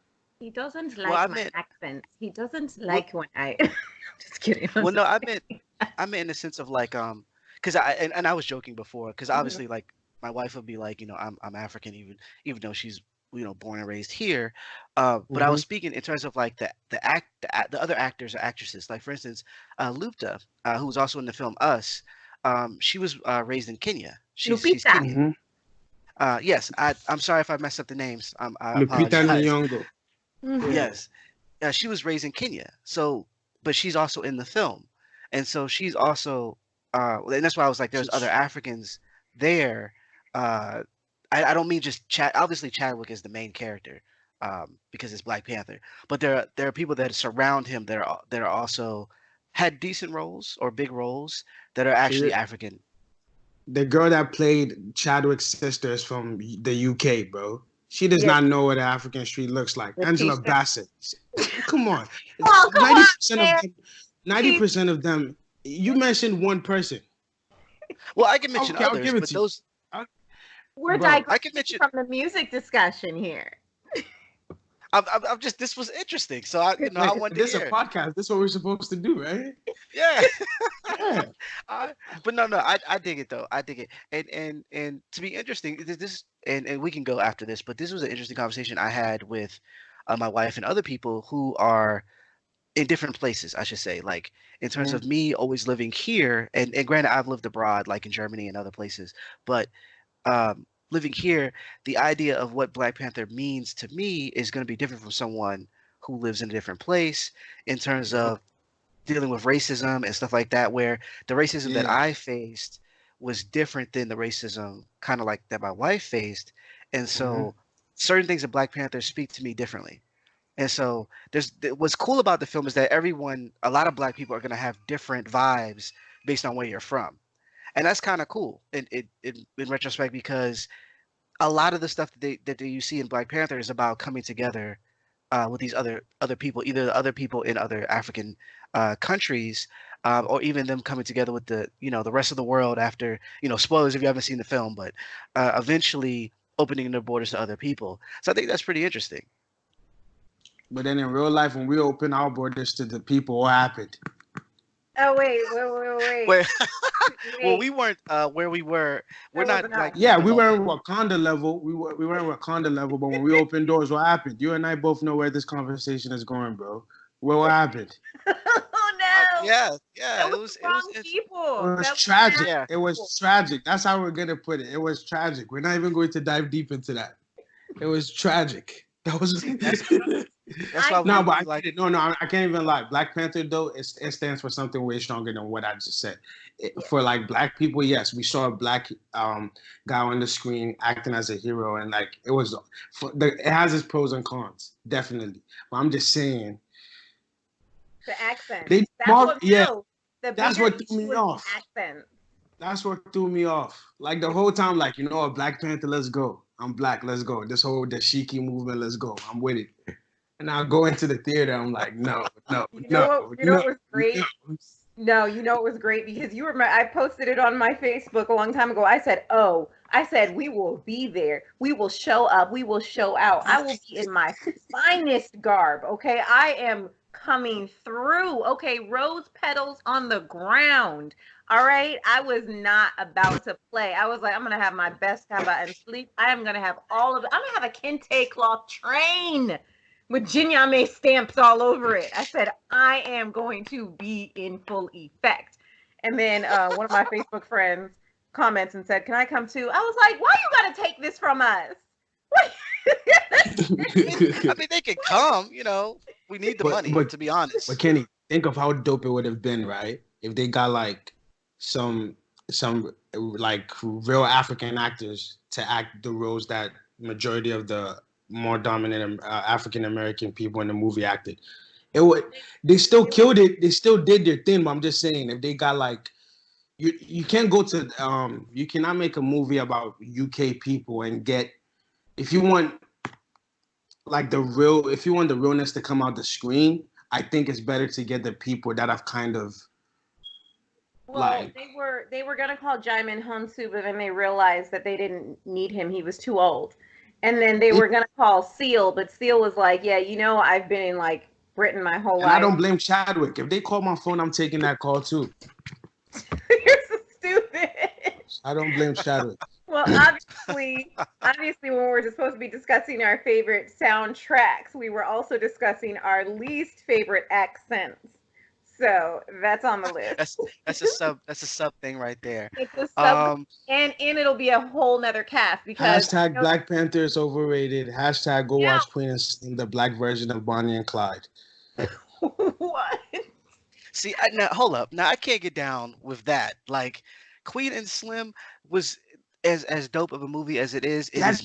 he doesn't Well, I like my meant accents. He doesn't well, like when I. I'm just kidding. I'm well, no, just I meant in the sense of like, because because and I was joking before because Mhm. obviously like my wife would be like, I'm African even though she's born and raised here, but I Mm-hmm. was speaking in terms of like the other actors or actresses. Like for instance, Lupta, who was also in the film Us, she was raised in Kenya. She's Lupita. Kenyan. Mm-hmm. Yes, I'm sorry if I messed up the names. I Lupita apologize. Nyong'o. Mhm. Yeah. Yes, she was raised in Kenya. So, but she's also in the film, and so she's also, and that's why I was like, there's other She's- Africans there. Uh, I don't mean just Chad. Obviously, Chadwick is the main character, because it's Black Panther. But there are people that surround him that are also had decent roles or big roles that are actually she- African. the girl that played Chadwick's sister is from the UK, bro. She does Yeah, not know what an African street looks like. Angela Letitia. Bassett. Come on. Oh, come on, 90% of man. them, 90% of them, you mentioned one person. Well, I can mention Okay, I'll others, give it but to you. those We're Bro, I can digressing mention. from the music discussion here. I'm just this was interesting, so I like, wanted to this is a hear. podcast. This is what we're supposed to do, right? Yeah. Yeah. I, but no, I dig it though. I dig it, and to be interesting, this and we can go after this, but this was an interesting conversation I had with my wife and other people who are in different places, I should say. Like in terms Mhm. of me always living here, and granted, I've lived abroad, like in Germany and other places, but living here, the idea of what Black Panther means to me is going to be different from someone who lives in a different place in terms Yep. of dealing with racism and stuff like that, where the racism that Yeah. I faced was different than the racism kind of like that my wife faced. And Hmm. so certain things in Black Panther speak to me differently. And so what's cool about the film is that a lot of black people are going to have different vibes based on where you're from. And that's kind of cool in retrospect because a lot of the stuff that you see in Black Panther is about coming together with these other people, either the other people in other African countries, or even them coming together with the rest of the world after spoilers if you haven't seen the film, but eventually opening their borders to other people. So I think that's pretty interesting. But then in real life, when we open our borders to the people, what happened? Oh wait, Where well, wait. we weren't where we were. We're That not wasn't like us. Yeah, talking we about. were in Wakanda level. We were in Wakanda level, but when we opened doors, what happened? You and I both know where this conversation is going, bro. What happened? Oh no, Yeah, that it was was the it was wrong it's, It people. was That was bad tragic. yeah. It people. was tragic. That's how we're gonna put it. It was tragic. We're not even going to dive deep into that. It was tragic. That was See, that's I why no, but I we like. get it. No, no, I can't even lie. Black Panther though, it stands for something way stronger than what I just said. yeah. For like black people, yes, we saw a black guy on the screen acting as a hero, and like it has its pros and cons, definitely. But I'm just saying, The accent. they That's what yeah, no. The that's bigger what threw issue me was the off. accent. That's what threw me off. Like the whole time, like, what, Black Panther, let's go. I'm black, let's go. This whole dashiki movement, let's go. I'm with it. And I go into the theater, I'm like, no, no, You know no, what? You know no, what was no. great? No, you know it was great because you remember I posted it on my Facebook a long time ago. I said, "Oh, I said we will be there. We will show up. We will show out. I will be in my finest garb. Okay, I am coming through. Okay, rose petals on the ground. All right, I was not about to play. I was like, I'm gonna have my best kaba and sleep. I am gonna have all of it. I'm gonna have a kente cloth train with Jinyame stamps all over it. I said, I am going to be in full effect. And then one of my Facebook friends comments and said, Can I come too? I was like, Why you gotta take this from us? I mean, they could come. We need the but money, but to be but honest. Kenny, think of how dope it would have been, right? If they got like some like real African actors to act the roles that majority of the more dominant African American people in the movie acted. It would. They still killed it. They still did their thing. But I'm just saying, if they got like you can't go to you cannot make a movie about UK people and get if you want like if you want the realness to come out the screen, I think it's better to get the people that have kind of Well, like they were gonna call Jaimin Hunsu, but then they realized that they didn't need him. He was too old. And then they were gonna call Seal, but Seal was like, Yeah, I've been in like Britain my whole and I life. don't blame Chadwick. If they call my phone, I'm taking that call too. You're so stupid. I don't blame Chadwick. Well, obviously, when we're supposed to be discussing our favorite soundtracks, we were also discussing our least favorite accents. So that's on the list. That's that's a sub thing right there. It's a sub, Um, and it'll be a whole nother cast because Hashtag Black Panther is overrated. Hashtag go yeah, watch Queen and Slim, the black version of Bonnie and Clyde. what? See, now hold up. Now I can't get down with that. Like, Queen and Slim was as dope of a movie as it That is is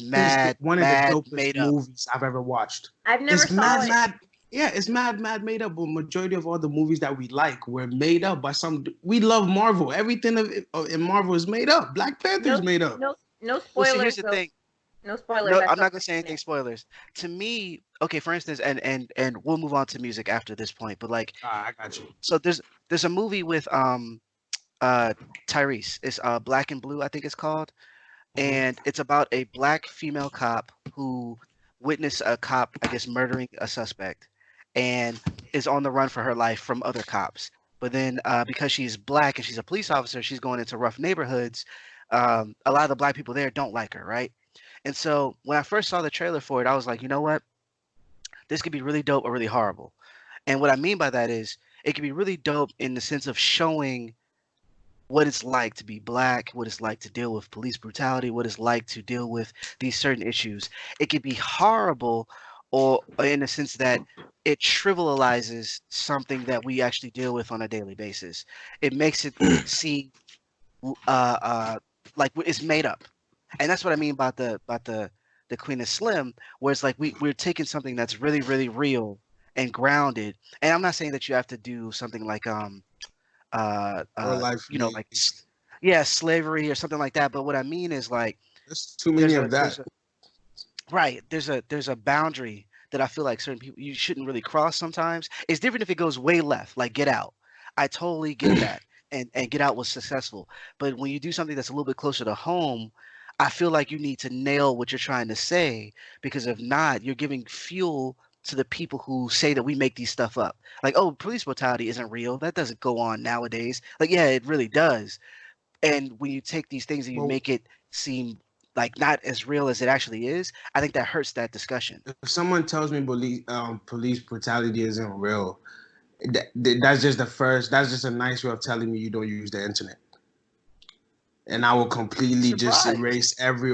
one of the mad dopest made up. movies I've ever watched. I've never It's saw it. mad. Yeah, it's mad made up. But majority of all the movies that we like were made up by some. We love Marvel. Everything in Marvel is made up. Black Panther is No, made up. no Well, see, spoilers here's the though. thing. No spoilers. No, I I'm still not gonna haven't say seen anything it. spoilers. To me, okay, for instance, and we'll move on to music after this point. But like, Ah, I got you. so there's a movie with uh Tyrese. It's Black and Blue, I think it's called, Mhm. and it's about a black female cop who witnessed a cop, I guess, murdering a suspect, and is on the run for her life from other cops. But then, because she's black and she's a police officer, she's going into rough neighborhoods. A lot of the black people there don't like her, right? And so when I first saw the trailer for it, I was like, you know what? This could be really dope or really horrible. And what I mean by that is it could be really dope in the sense of showing what it's like to be black, what it's like to deal with police brutality, what it's like to deal with these certain issues. It could be horrible or in the sense that it trivializes something that we actually deal with on a daily basis. It makes it seem like it's made up, and that's what I mean about the Queen of Slim, where it's like we're taking something that's really real and grounded. And I'm not saying that you have to do something like Real life you know, like based. yeah, slavery or something like that. But what I mean is like There's too many of there's that. a right there's a boundary that I feel like certain people you shouldn't really cross sometimes. It's different if it goes way left, like Get Out. I totally get that. And Get Out was successful. But when you do something that's a little bit closer to home, I feel like you need to nail what you're trying to say because if not, you're giving fuel to the people who say that we make these stuff up. Like, oh, police brutality isn't real. That doesn't go on nowadays. Like, yeah, it really does. And when you take these things and you Well, make it seem like not as real as it actually is, I think that hurts that discussion. if someone tells me police brutality isn't real, that's just the first. That's just a nice way of telling me you don't use the internet. And I will completely just Surprise. erase every.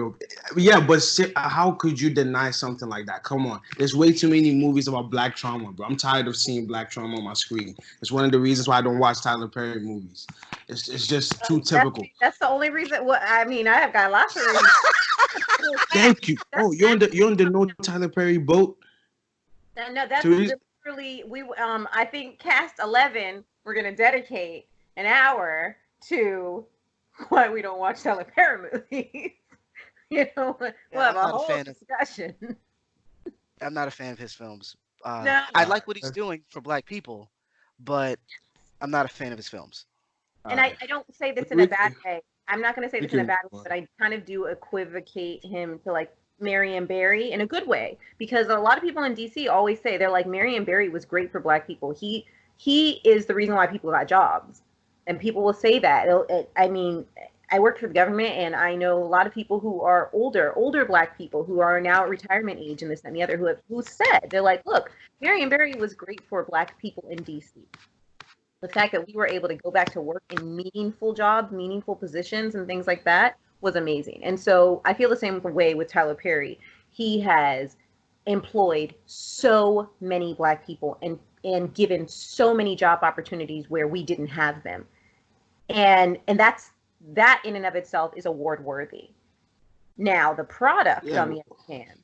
Yeah, but how could you deny something like that? Come on, there's way too many movies about black trauma, bro. I'm tired of seeing black trauma on my screen. It's one of the reasons why I don't watch Tyler Perry movies. It's just too That's typical. that's the only reason. Well, I mean, I have got lots of reasons. Thank you. That's Oh, you're on the no Tyler Perry boat. no, that's Therese? literally we. I think cast 11. We're gonna dedicate an hour to why we don't watch Tyler Perry movies. We'll Yeah, have a whole discussion. I'm not a fan of his films. No, I All like what he's right. doing for black people, but I'm not a fan of his films. All and right. I don't say this in a We, bad way. I'm not going to say we this in a can bad way, move but on. I kind of do equivocate him to like Marion Barry in a good way because a lot of people in DC always say they're like Marion Barry was great for black people. He is the reason why people got jobs, and people will say that. I mean, I work for the government, and I know a lot of people who are older black people who are now at retirement age and this and the other who said they're like, look, Marion Barry was great for black people in DC. The fact that we were able to go back to work in meaningful jobs, meaningful positions, and things like that was amazing. And so I feel the same way with Tyler Perry. He has employed so many black people and given so many job opportunities where we didn't have them. And that in and of itself is award worthy. Now the product, Yeah, on the other hand,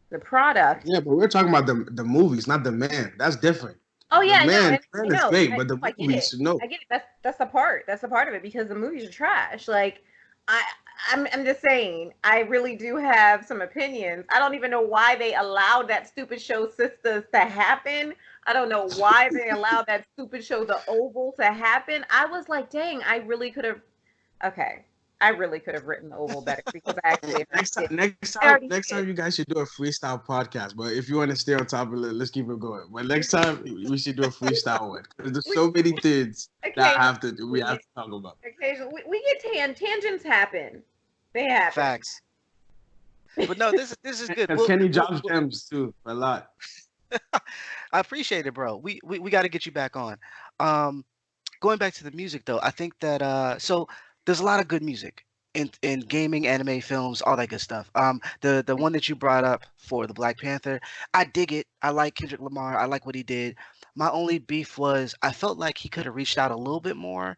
the product. yeah, but we're talking about the movies, not the man. That's different. Oh The yeah, I know, man, and the man I is know, great, but the I get it. movies, no. I get it. That's the part. That's the part of it because the movies are trash. Like I, I'm just saying. I really do have some opinions. I don't even know why they allowed that stupid show Sisters to happen. I don't know why they allowed that stupid show The Oval to happen. I was like, dang, I really could have. Okay. I really could have written the oval better because I actually already Next time, did. next I time, already next time, did. you guys should do a freestyle podcast. But if you want to stay on top of it, let's keep it going. But next time, we should do a freestyle one because there's We so many things that occasionally we have to talk about. we get tangents happen. They happen. Facts. But no, this is good. Because Kenny drops gems too a lot. I appreciate it, bro. We got to get you back on. Um, Going back to the music though, I think that so there's a lot of good music in gaming, anime, films, all that good stuff. The one that you brought up for the Black Panther, I dig it. I like Kendrick Lamar. I like what he did. My only beef was I felt like he could have reached out a little bit more.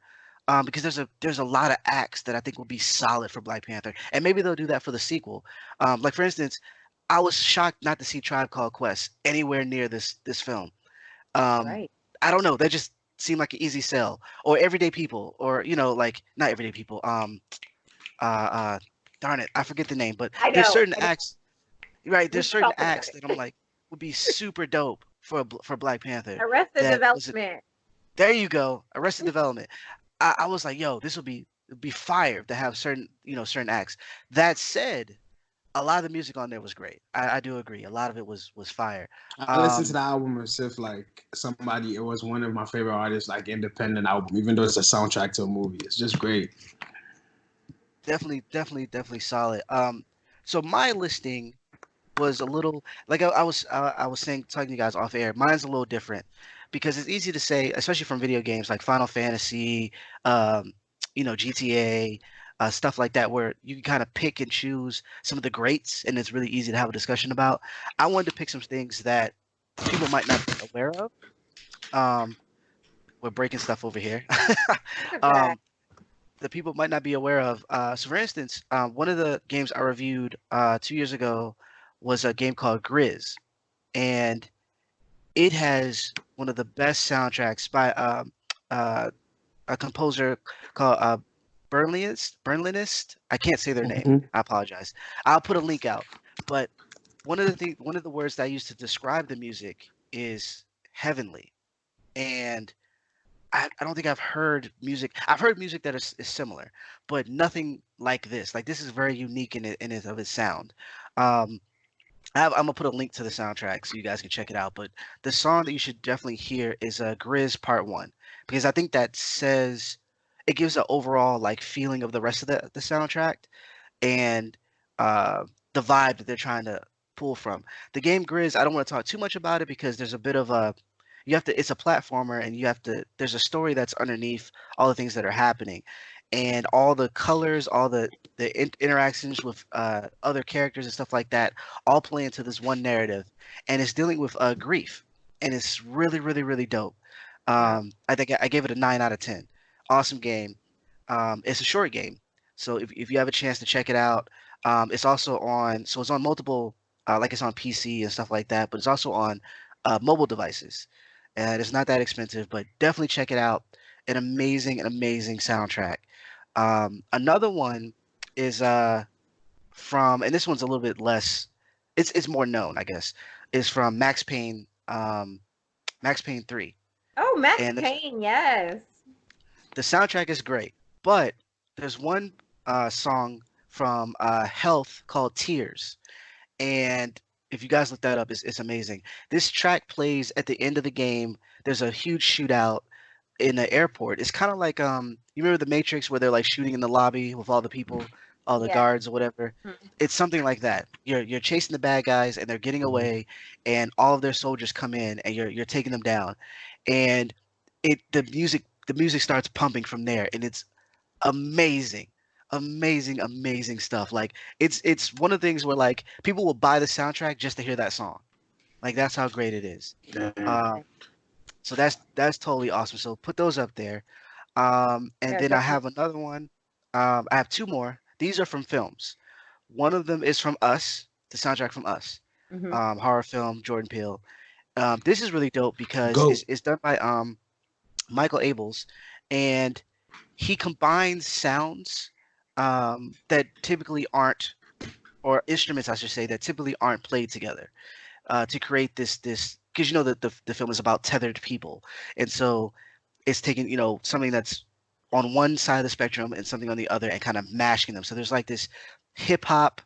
Because there's a lot of acts that I think will be solid for Black Panther, and maybe they'll do that for the sequel. Like for instance, I was shocked not to see Tribe Called Quest anywhere near this film. Um, Right. I don't know. That just seemed like an easy sell. Or Everyday People, or like not Everyday People. Uh, Darn it, I forget the name. But I there's know. certain I know. acts, right? We There's were certain talking about acts it. that I'm like would be super dope for Black Panther. Arrested That was it. Development. There you go. Arrested Development. I was like, yo, this would be fire to have certain certain acts. That said, a lot of the music on there was great. I do agree. A lot of it was fire. I listened to Um, the album as if like somebody. It was one of my favorite artists, like independent album, even though it's a soundtrack to a movie. It's just great. definitely solid. So my listing was a little like I was saying talking to you guys off air. Mine's a little different because it's easy to say, especially from video games like Final Fantasy, um, GTA, stuff like that, where you can kind of pick and choose some of the greats, and it's really easy to have a discussion about. I wanted to pick some things that people might not be aware of. Um, we're breaking stuff over here. Look at that. um, the people might not be aware of. So, for instance, one of the games I reviewed 2 years ago was a game called Grizz, and it has one of the best soundtracks by uh, a composer called Bernlinist. I can't say their name. Mhm. I apologize. I'll put a link out. But one of the words that I use to describe the music is heavenly, and I don't think I've heard music. I've heard music that is similar, but nothing like this. Like this is very unique in it of its sound. Um, I'm gonna put a link to the soundtrack so you guys can check it out. But the song that you should definitely hear is Grizz Part One because I think that says it gives an overall like feeling of the rest of the soundtrack and uh, the vibe that they're trying to pull from. The game Grizz, I don't want to talk too much about it because there's a bit of a you have to it's a platformer and you have to there's a story that's underneath all the things that are happening and all the colors, all the interactions with other characters and stuff like that all play into this one narrative and it's dealing with grief and it's really dope. Wow. I think I gave it a 9 out of 10. Awesome game. It's a short game, so if you have a chance to check it out, it's also on. So it's on multiple, like it's on PC and stuff like that, but it's also on mobile devices, and it's not that expensive. But definitely check it out. An amazing soundtrack. Another one is from, and this one's a little bit less. It's more known, I guess. Is from Max Payne 3, Oh, Max and Payne, yes. the soundtrack is great, but there's one song from Health called Tears. And if you guys look that up, it's amazing. This track plays at the end of the game. There's a huge shootout in the airport. It's kind of like you remember the Matrix where they're like shooting in the lobby with all the people, all the Yes. guards or whatever. Mhm. It's something like that. You're chasing the bad guys and they're getting away, and all of their soldiers come in and you're taking them down, and the music starts pumping from there, and it's amazing, amazing stuff. Like it's one of the things where like people will buy the soundtrack just to hear that song. Like that's how great it is. Damn. Uh, so that's totally awesome. So put those up there. And Yeah, then I definitely. have another one. I have two more. These are from films. One of them is from Us, the soundtrack from Us, Hmm. horror film, Jordan Peele. This is really dope because Go. it's done by Michael Abels, and he combines sounds that typically aren't, or instruments, I should say, that typically aren't played together to create this. Because the film is about tethered people, and so it's taking something that's on one side of the spectrum and something on the other and kind of mashing them. So there's like this hip hop,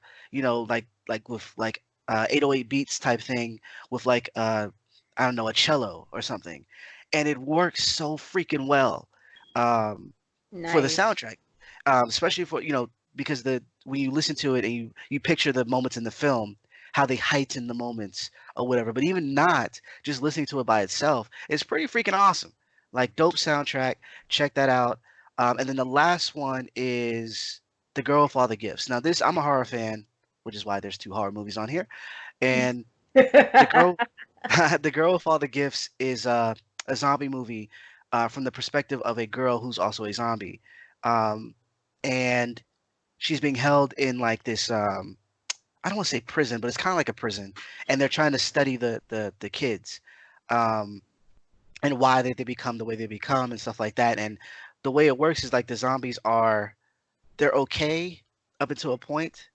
like with like 808 beats type thing with like I don't know, a cello or something, and it works so freaking well um, for the Nice. soundtrack, especially for because the when you listen to it and you picture the moments in the film, how they heighten the moments or whatever. But even not just listening to it by itself, it's pretty freaking awesome. Like dope soundtrack. Check that out. And then the last one is The Girl with All the Gifts. Now this I'm a horror fan, which is why there's two horror movies on here. And the girl the Girl with All the Gifts is a zombie movie from the perspective of a girl who's also a zombie. Um, and she's being held in like this I don't want to say prison, but it's kind of like a prison, and they're trying to study the kids, um, and why they become the way they become and stuff like that. And the way it works is like the zombies are they're okay up until a point,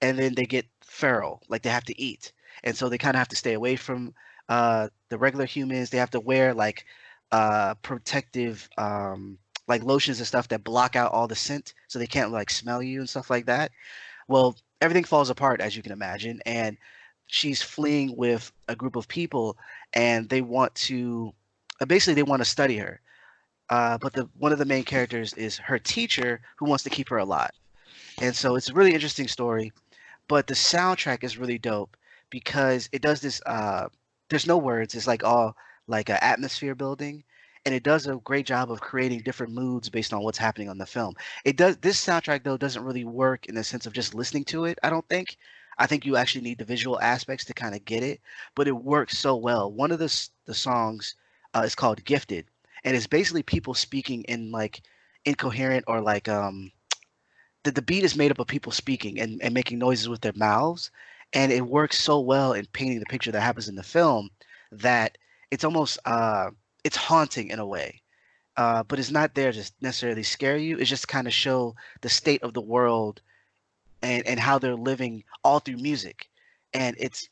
and then they get feral, like they have to eat, and so they kind of have to stay away from the regular humans. They have to wear like protective like lotions and stuff that block out all the scent, so they can't like smell you and stuff like that. Well, everything falls apart as you can imagine, and she's fleeing with a group of people, and they want to basically they want to study her. But the one of the main characters is her teacher who wants to keep her alive, and so it's a really interesting story. But the soundtrack is really dope because it does this. There's no words. It's like all like atmosphere building, and it does a great job of creating different moods based on what's happening on the film. It does. This soundtrack though doesn't really work in the sense of just listening to it. I don't think. I think you actually need the visual aspects to kind of get it, but it works so well. One of the songs is called "Gifted," and it's basically people speaking in like incoherent or like the beat is made up of people speaking and making noises with their mouths, and it works so well in painting the picture that happens in the film that it's almost it's haunting in a way. But it's not there to necessarily scare you. It's just kind of show the state of the world and how they're living all through music, and it's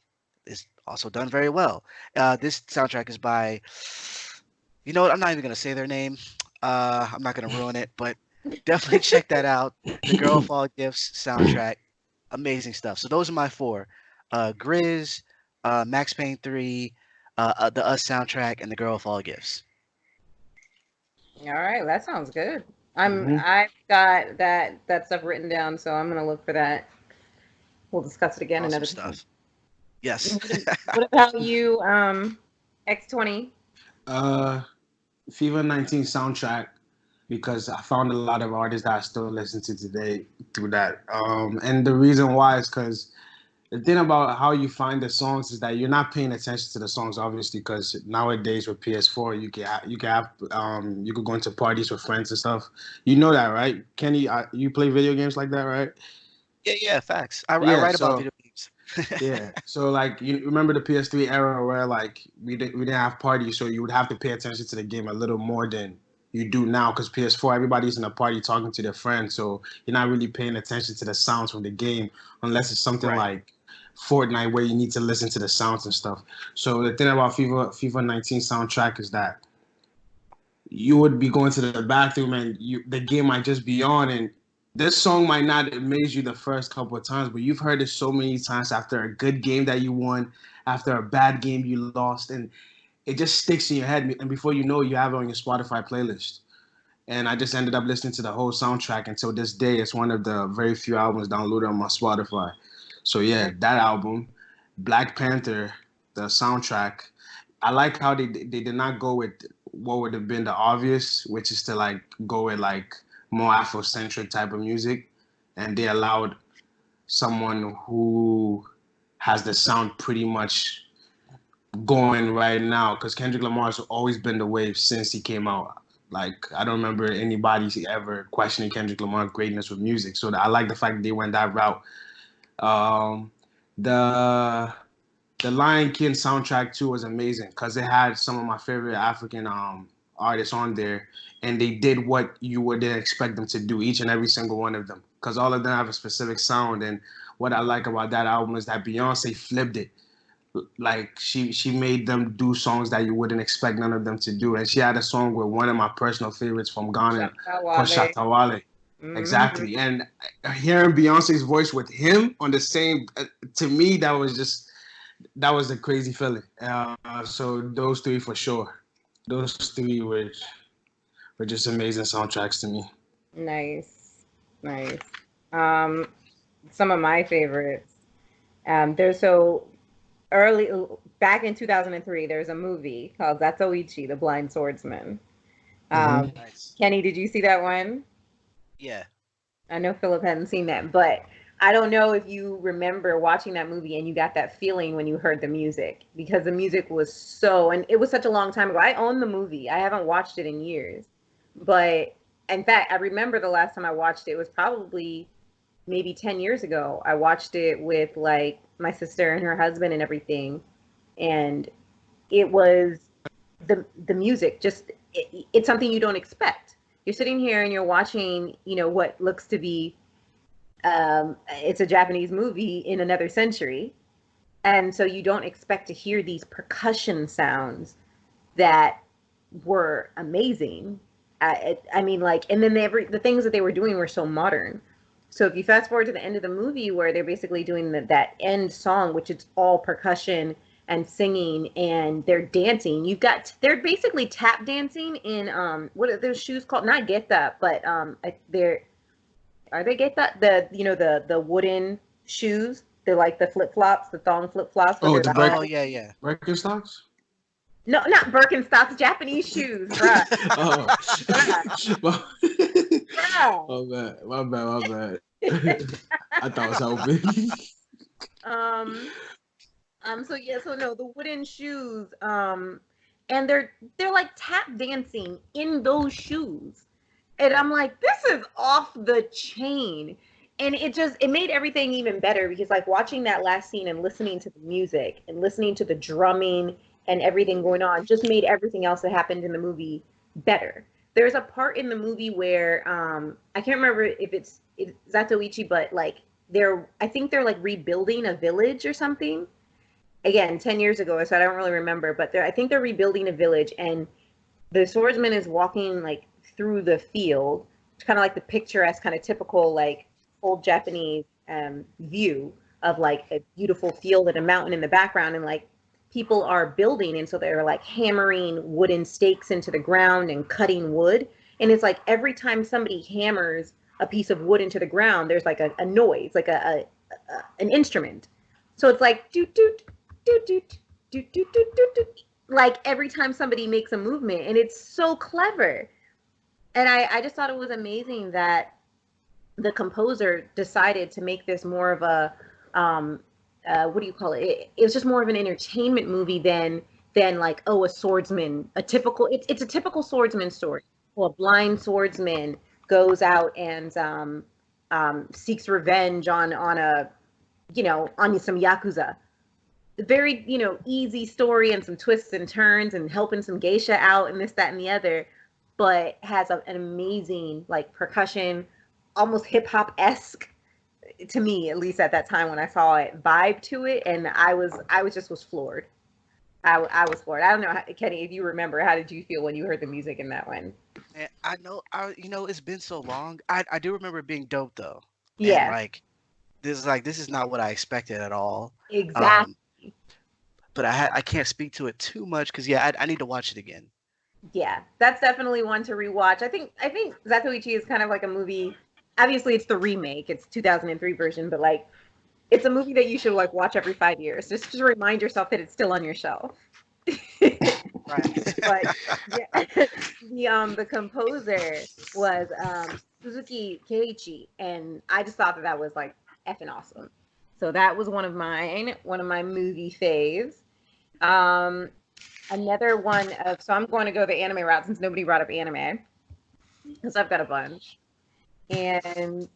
also done very well. This soundtrack is by you know what? I'm not even gonna say their name. I'm not gonna ruin it, but definitely check that out. The Girl Fall Gifts soundtrack, amazing stuff. So those are my four: Grizz, Max Payne 3, the Us soundtrack, and the Girl Fall Gifts. All right, that sounds good. Hmm. I've got that stuff written down, so I'm gonna look for that. We'll discuss it again Awesome another time. stuff. Yes. What about you, X20? Uh, Fever 19 soundtrack because I found a lot of artists that I still listen to today through that. And the reason why is because the thing about how you find the songs is that you're not paying attention to the songs, obviously, because nowadays with PS4 you could go into parties with friends and stuff. You know that, right? Kenny, you play video games like that, right? Yeah, yeah, facts. I Yeah. write about So video games. yeah. So like you remember the PS3 era where like we didn't have parties, so you would have to pay attention to the game a little more than you do now because PS4 everybody's in a party talking to their friends, so you're not really paying attention to the sounds from the game unless it's something Right. like Fortnite where you need to listen to the sounds and stuff. So the thing about FIFA 19 soundtrack is that you would be going to the bathroom and the game might just be on and this song might not amaze you the first couple of times, but you've heard it so many times after a good game that you won, after a bad game you lost, and it just sticks in your head. And before you know it, you have it on your Spotify playlist. And I just ended up listening to the whole soundtrack until this day. It's one of the very few albums downloaded on my Spotify. So yeah, that album, Black Panther, the soundtrack. I like how they did not go with what would have been the obvious, which is to like go with like more Afrocentric type of music, and they allowed someone who has the sound pretty much going right now because Kendrick Lamar has always been the wave since he came out. Like I don't remember anybody ever questioning Kendrick Lamar's greatness with music. So I like the fact that they went that route. Um, the the Lion King soundtrack too was amazing because it had some of my favorite African artists on there, and they did what you would expect them to do, each and every single one of them, because all of them have a specific sound. And what I like about that album is that Beyonce flipped it. like she made them do songs that you wouldn't expect none of them to do. And she had a song with one of my personal favorites from Ghana called Shatawale. Shatawale. Hmm. Exactly. And hearing Beyonce's voice with him on the same, to me, that was a crazy feeling. So those three for sure. Those three were just amazing soundtracks to me. Nice, nice. Um, some of my favorites. There's so early back in 2003. There's a movie called Zatoichi, the Blind Swordsman. Hmm. Um, Nice. Kenny, did you see that one? Yeah. I know Philip hadn't seen that, but I don't know if you remember watching that movie and you got that feeling when you heard the music because the music was so, and it was such a long time ago. I own the movie. I haven't watched it in years, but in fact, I remember the last time I watched it was probably maybe 10 years ago. I watched it with like my sister and her husband and everything, and it was the music just it's something you don't expect. You're sitting here and you're watching, what looks to be it's a Japanese movie in another century, and so you don't expect to hear these percussion sounds that were amazing. I mean, like, and then the things that they were doing were so modern. So if you fast forward to the end of the movie where they're basically doing that end song, which it's all percussion and singing and they're dancing, they're basically tap dancing in what are those shoes called? Not get that, but they're are they get that the wooden shoes? They're like the flip flops, the thong flip flops, where Oh, they're the like Oh yeah, yeah. Birkenstocks? no, not Birkenstocks, Japanese shoes, bruh, Oh, bruh, my, bruh. my bad. I thought it was helping. um, so yeah, so no, the wooden shoes, and they're like tap dancing in those shoes, and I'm like, this is off the chain. And it made everything even better because like watching that last scene and listening to the music and listening to the drumming and everything going on just made everything else that happened in the movie better. There's a part in the movie where I can't remember if it's Zatoichi, but like I think they're like rebuilding a village or something. Again, 10 years ago, so I don't really remember, but I think they're rebuilding a village, and the swordsman is walking like through the field. It's kind of like the picturesque, kind of typical like old Japanese view of like a beautiful field and a mountain in the background, and like people are building, and so they're like hammering wooden stakes into the ground and cutting wood. And it's like every time somebody hammers a piece of wood into the ground, there's like a noise, like an instrument. So it's like doot doot doot doot doot doot doot doot doot, like every time somebody makes a movement, and it's so clever. And I just thought it was amazing that the composer decided to make this more of a what do you call it was just more of an entertainment movie than like, oh, a swordsman, it's a typical swordsman story. Well, a blind swordsman goes out and seeks revenge on some yakuza. Very, easy story and some twists and turns and helping some geisha out and this, that, and the other, but has an amazing like percussion, almost hip hop esque, to me at least at that time when I saw it, vibe to it, and I was floored. I was floored. I don't know, Kenny, if you remember, how did you feel when you heard the music in that one? And I know, it's been so long. I do remember it being dope though, and Yeah, like this is not what I expected at all. exactly. Um, but I can't speak to it too much because yeah, I need to watch it again. Yeah, that's definitely one to rewatch. I think Zatoichi is kind of like a movie. Obviously, it's the remake. It's 2003 version, but like it's a movie that you should like watch every 5 years, just to remind yourself that it's still on your shelf. Right. But yeah, the composer was Suzuki Keiichi, and I just thought that was like effing awesome. So that was one of my movie faves. Um, Another one of so I'm going to go the anime route since nobody brought up anime because I've got a bunch. And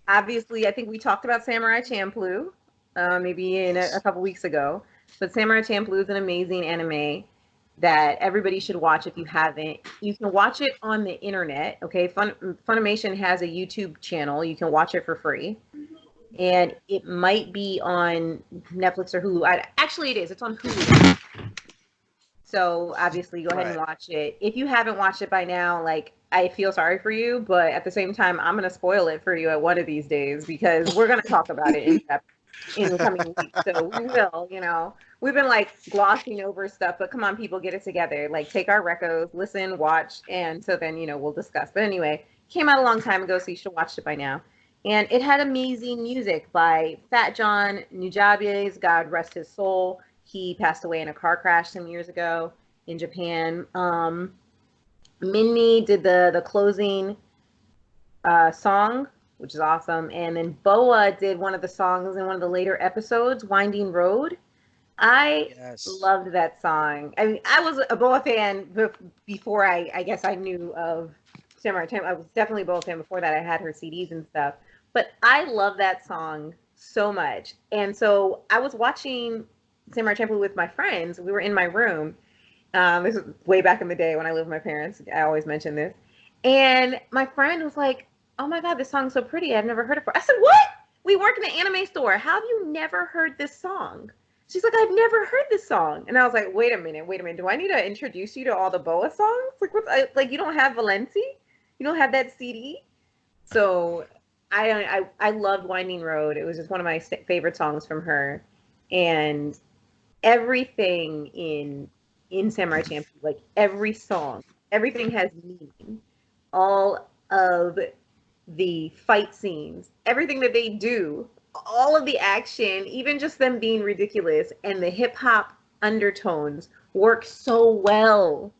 obviously, I think we talked about Samurai Champloo maybe in a couple weeks ago. But Samurai Champloo is an amazing anime that everybody should watch if you haven't. You can watch it on the internet. Okay, Funimation has a YouTube channel. You can watch it for free. and it might be on Netflix or Hulu. Actually, it is. It's on Hulu. So obviously, go ahead and Right. watch it. If you haven't watched it by now, like I feel sorry for you, but at the same time, I'm gonna spoil it for you at one of these days because we're gonna talk about it in depth in the coming weeks. So we will, we've been like glossing over stuff, but come on, people, get it together. Like take our recos, listen, watch, and so then we'll discuss. But anyway, came out a long time ago, so you should watch it by now. And it had amazing music by Fat John Nujabes, God rest his soul. He passed away in a car crash some years ago in Japan. Minnie did the closing song, which is awesome. And then Boa did one of the songs in one of the later episodes, Winding Road. I Yes. loved that song. I mean, I was a Boa fan before I guess I knew of Samurai Champloo. I was definitely a Boa fan before that. I had her CDs and stuff. But I love that song so much. And so I was watching Samurai Champloo with my friends. We were in my room. This was way back in the day when I lived with my parents. I always mention this. And my friend was like, "Oh my God, this song's so pretty. I've never heard it before." I said, "What? We work in an anime store. How have you never heard this song?" She's like, "I've never heard this song." And I was like, wait a minute. Do I need to introduce you to all the Boa songs? Like you don't have Valenci? You don't have that CD? So I loved Winding Road. It was just one of my favorite songs from her. And everything in Samurai Champloo, like every song, everything has meaning. All of the fight scenes, everything that they do, all of the action, even just them being ridiculous, and the hip hop undertones work so well.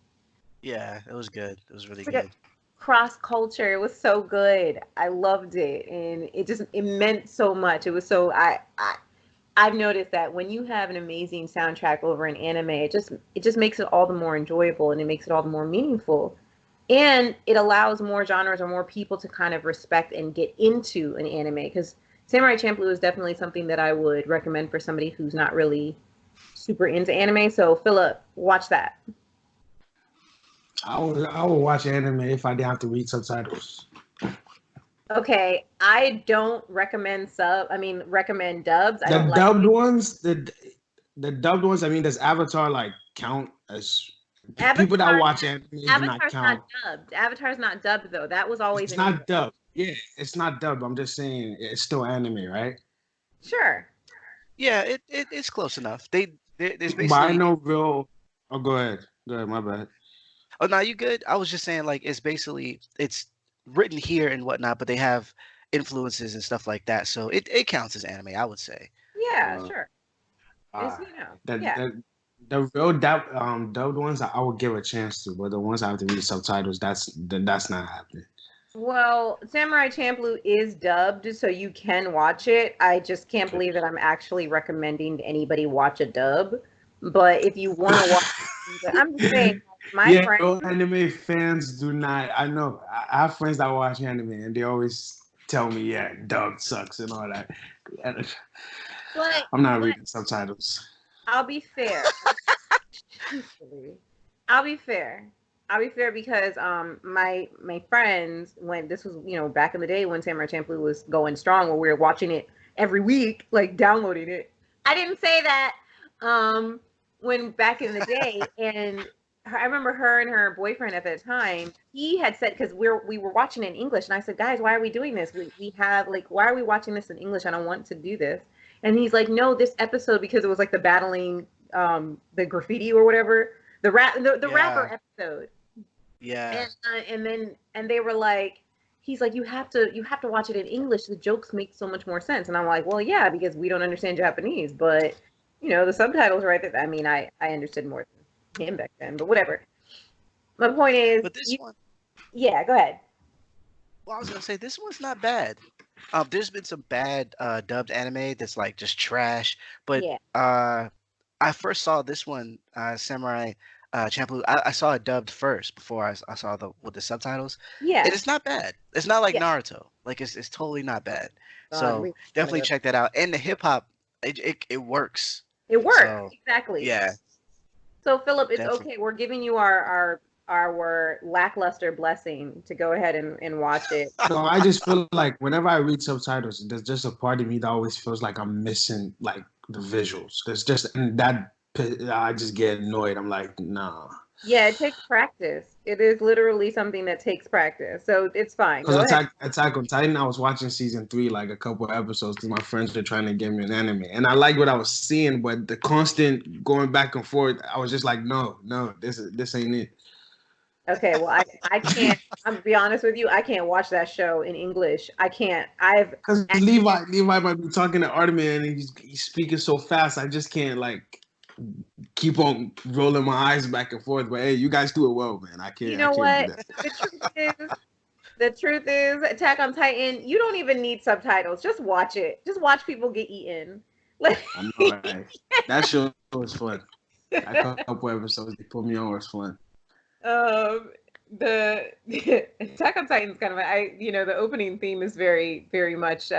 Yeah, it was good. It was really It's like a good. cross culture. It was so good. I loved it, and it meant so much. It was so I've noticed that when you have an amazing soundtrack over an anime, it just makes it all the more enjoyable and it makes it all the more meaningful. And it allows more genres or more people to kind of respect and get into an anime because Samurai Champloo is definitely something that I would recommend for somebody who's not really super into anime. So Philip, watch that. I will watch anime if I didn't have to read subtitles. Okay, I don't recommend recommend dubs. I The don't like dubbed ones, the dubbed ones. I mean, does Avatar like count as people that Avatar. watch anime do not Avatar's not count? dubbed. Avatar's not dubbed though. That was always It's in English. not dubbed. Yeah, it's not dubbed. I'm just saying it's still anime, right? Sure. Yeah, it's close enough. There's But I basically. know real. Oh, go ahead. Go ahead. My bad. Oh, no, you good? I was just saying like it's written here and whatnot, but they have influences and stuff like that, so it counts as anime, I would say. Yeah, Uh, sure. It's uh, the yeah. the the real dubbed ones I would give a chance to, but the ones I have to read subtitles, that's not happening. Well, Samurai Champloo is dubbed, so you can watch it. I just can't Okay. believe that I'm actually recommending anybody watch a dub. But if you want to watch, I'm just saying, my Yeah, friend, real anime fans do not. I know. I have friends that watch anime, and they always tell me, "Yeah, dub sucks" and all that. And but I'm not but reading subtitles. I'll be fair. Truthfully, I'll be fair. I'll be fair because my friends, when this was back in the day when Samurai Champloo was going strong, where we were watching it every week, like downloading it. I didn't say that when back in the day, and I remember her and her boyfriend at the time. He had said because we were watching it in English, and I said, guys, why are we doing this? We have like why are we watching this in English? I don't want to do this. And he's like, no, this episode because it was like the battling the graffiti or whatever the rapper Yeah, episode yeah, and they were like he's like you have to watch it in English, the jokes make so much more sense, and I'm like, well, yeah, because we don't understand Japanese, but the subtitles right there. I mean, I understood more than him back then, but whatever. My point is but this one, yeah, go ahead. well, I was gonna say this one's not bad. There's been some bad dubbed anime that's like just trash, but Yeah, I first saw this one, Samurai Champloo. I saw it dubbed first before I saw the with the subtitles, and yeah, it's not bad. It's not like yeah. Naruto. Like it's totally not bad. God, So we want to definitely go. check that out. And the hip hop, it works. It works So exactly. yeah, So Philip, it's definitely. okay. We're giving you our our lackluster blessing to go ahead and watch it. No, I just feel like whenever I read subtitles, there's just a part of me that always feels like I'm missing like the visuals. There's just and that I just get annoyed. I'm like, nah. Yeah, it takes practice. It is literally something that takes practice. So it's fine. Because Go ahead. Attack on Titan, I was watching season 3 like a couple of episodes because my friends were trying to get me an anime, and I liked what I was seeing, but the constant going back and forth, I was just like, no, this ain't it. Okay, well, I can't. I'm gonna be honest with you. I can't watch that show in English. I can't. Because Levi might be talking to Artemis and he's speaking so fast, I just can't like keep on rolling my eyes back and forth. But hey, you guys do it well, man. I You can't know do what? that. The truth is, Attack on Titan. You don't even need subtitles. Just watch it. Just watch people get eaten. Like, I know, right? That show was fun. A couple episodes they put me on was fun. The Attack on Titan is kind of the opening theme is very very much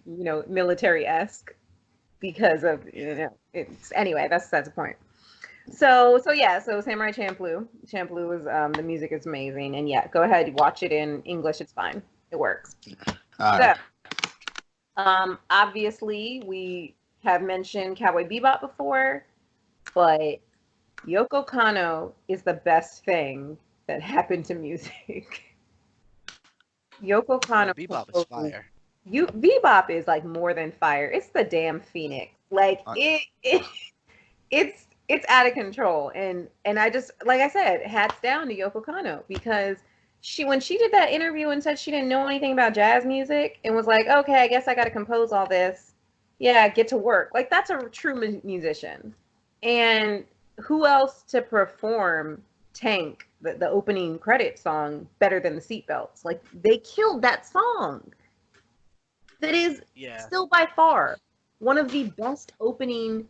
military-esque because of it's anyway that's the point. So Samurai Champloo is the music is amazing, and yeah, go ahead, watch it in English, it's fine, it works. So obviously we have mentioned Cowboy Bebop before, but Yoko Kanno is the best thing that happened to music. Yoko Kanno. Bebop is fire. Bebop is like more than fire. It's the damn phoenix. Like it's out of control. And I just, like I said, hats down to Yoko Kanno, because when she did that interview and said she didn't know anything about jazz music and was like, okay, I guess I got to compose all this. Yeah, get to work. Like, that's a true musician. And who else to perform Tank, the opening credit song, better than the Seatbelts? Like, they killed that song. That is still by far one of the best opening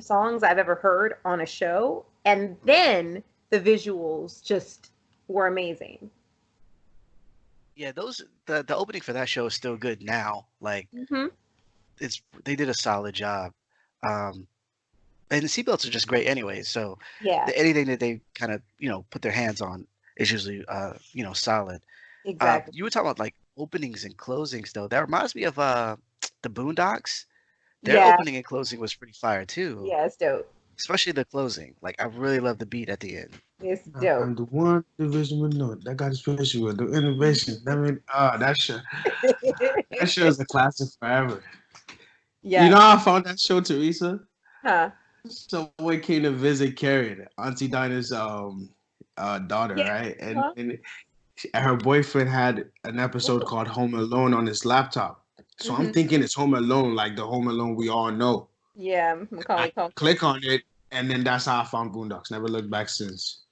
songs I've ever heard on a show. And then the visuals just were amazing. Yeah, the opening for that show is still good now. Like, they did a solid job. And the seatbelts are just great anyway. So anything that they kind of put their hands on is usually solid. Exactly. You were talking about like openings and closings though. That reminds me of the Boondocks. Their opening and closing was pretty fire too. Yeah, it's dope. Especially the closing. Like, I really love the beat at the end. It's dope. I'm the one division with no that got special with the innovation. I mean, that show is a classic forever. Yeah. You know how I found that show, Teresa? Huh? Someone came to visit Karen, Auntie Dinah's daughter, right? And her boyfriend had an episode called Home Alone on his laptop. So I'm thinking it's Home Alone, like the Home Alone we all know. Yeah, I click on it, and then that's how I found Boondocks. Never looked back since.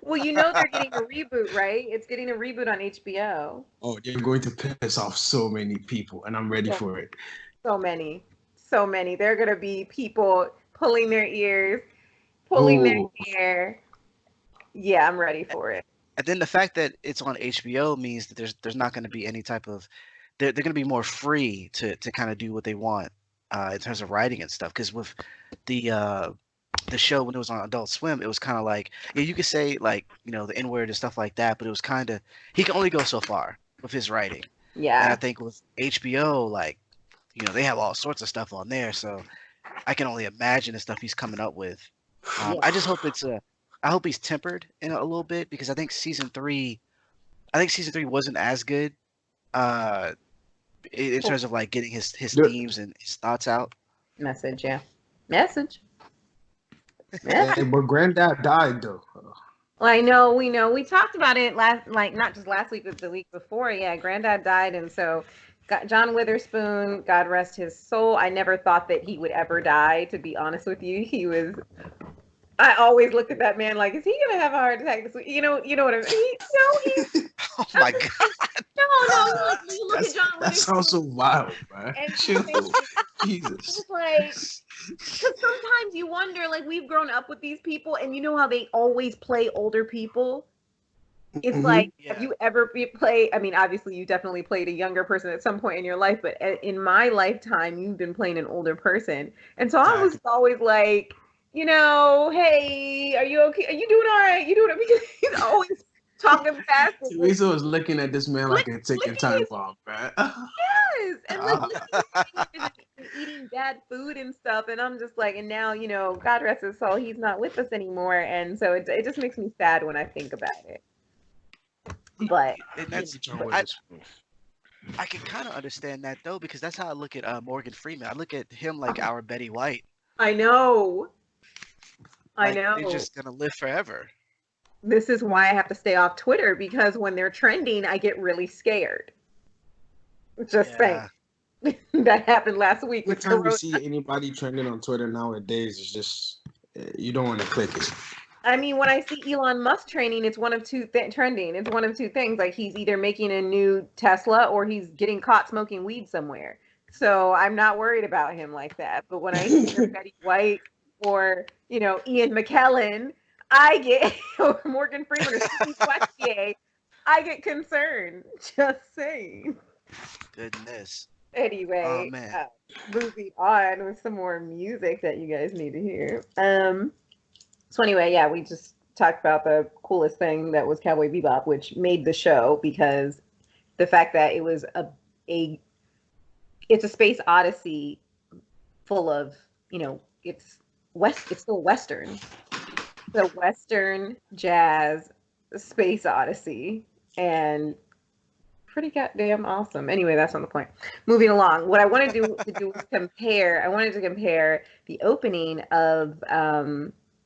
Well, they're getting a reboot, right? It's getting a reboot on HBO. Oh, they're going to piss off so many people, and I'm ready for it. So many. There are going to be people pulling their ears, pulling their hair. Yeah, I'm ready for it. And then the fact that it's on HBO means that there's not going to be any type of they're going to be more free to kind of do what they want in terms of writing and stuff. Because with the show when it was on Adult Swim, it was kind of like you could say like the N-word and stuff like that, but it was kind of he can only go so far with his writing. Yeah. And I think with HBO, like they have all sorts of stuff on there, so I can only imagine the stuff he's coming up with. I just hope I hope he's tempered in a little bit, because I think season 3 wasn't as good in terms of like getting his themes and his thoughts out. Message. But Granddad died though. Well, I know, we talked about it not just last week, but the week before. Yeah, Granddad died, and so John Witherspoon, God rest his soul. I never thought that he would ever die, to be honest with you. I always looked at that man like, is he gonna have a heart attack this week? You know what I mean? He's oh my God. No, you look at John Witherspoon. That sounds so wild, man. Jesus. It's like, because sometimes you wonder, like, we've grown up with these people, and you know how they always play older people? It's like, have you ever played, I mean, obviously you definitely played a younger person at some point in your life, but in my lifetime, you've been playing an older person. And so I was always like, hey, are you okay? Are you doing all right? You doing it? Because he's always talking fast and like Teresa was looking at this man like a ticking licking time his bomb, right? yes, and like Uh, licking his fingers and eating bad food and stuff. And I'm just like, and now God rest his soul, he's not with us anymore, and so it just makes me sad when I think about it. But and you know, that's John but Witherspoon. I can kind of understand that though because that's how I look at Morgan Freeman. I look at him like our Betty White, I know, I like they're know. just gonna live forever. This is why I have to stay off Twitter because when they're trending, I get really scared. Just saying. Yeah, That happened last week with Anytime you Corona. see anybody trending on Twitter nowadays, it's just you don't want to click it. I mean, when I see Elon Musk training, it's one of trending. It's one of two things. Like he's either making a new Tesla or he's getting caught smoking weed somewhere. So I'm not worried about him like that. But when I hear Betty White or Ian McKellen, I get or Morgan Freeman or Sidney Poitier, I get concerned. Just saying. goodness. Oh Anyway, man. moving on with some more music that you guys need to hear. So anyway, yeah, we just talked about the coolest thing that was Cowboy Bebop, which made the show because the fact that it was a it's a space odyssey full of it's still western, the western jazz space odyssey, and pretty goddamn awesome. Anyway, that's not the point. Moving along, what I wanted to do was compare. I wanted to compare the opening of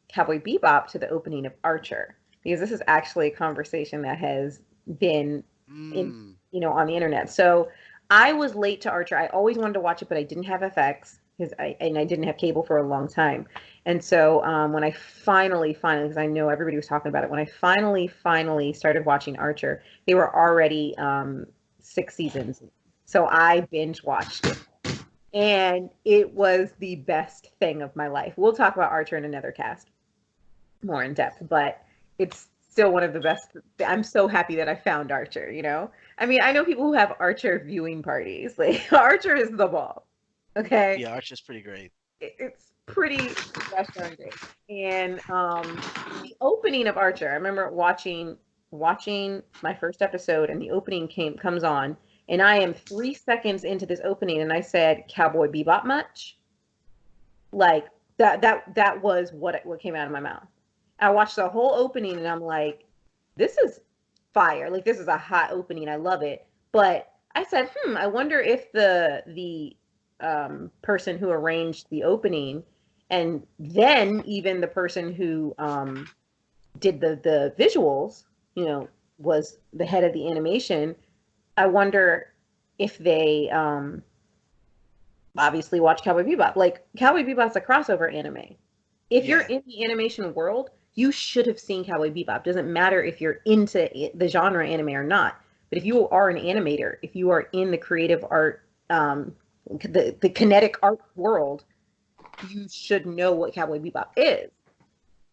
Cowboy Bebop to the opening of Archer because this is actually a conversation that has been in Mm. on the internet. So I was late to Archer. I always wanted to watch it, but I didn't have FX because I didn't have cable for a long time. And so when I finally, because I know everybody was talking about it, when I finally started watching Archer, they were already 6 seasons. So I binge watched it. And it was the best thing of my life. We'll talk about Archer in another cast more in depth, but it's still one of the best. I'm so happy that I found Archer. I mean, I know people who have Archer viewing parties. Like, Archer is the ball. Okay. Yeah, Archer's pretty great. It's pretty gosh darn great. And the opening of Archer, I remember watching my first episode, and the opening comes on, and I am 3 seconds into this opening, and I said, "Cowboy Bebop much?" Like that was what came out of my mouth. I watched the whole opening, and I'm like, "This is fire! Like this is a hot opening. I love it." But I said, I wonder if the person who arranged the opening, and then even the person who did the visuals, was the head of the animation. I wonder if they obviously watch Cowboy Bebop. Like Cowboy Bebop's a crossover anime. If you're Yeah. in the animation world, you should have seen Cowboy Bebop. Doesn't matter if you're into the genre anime or not. But if you are an animator, if you are in the creative art, the kinetic art world, you should know what Cowboy Bebop is.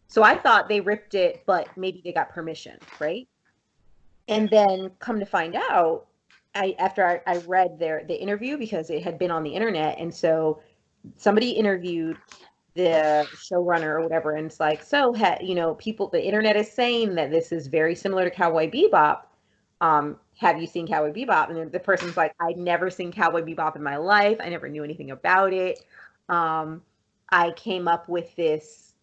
So I thought they ripped it, but maybe they got permission, right? Yeah. And then come to find out, after I read the interview because it had been on the internet, and so somebody interviewed the showrunner or whatever, and it's like, so people, the internet is saying that this is very similar to Cowboy Bebop. Have you seen Cowboy Bebop? And then the person's like, I'd never seen Cowboy Bebop in my life. I never knew anything about it. Um, I came up with this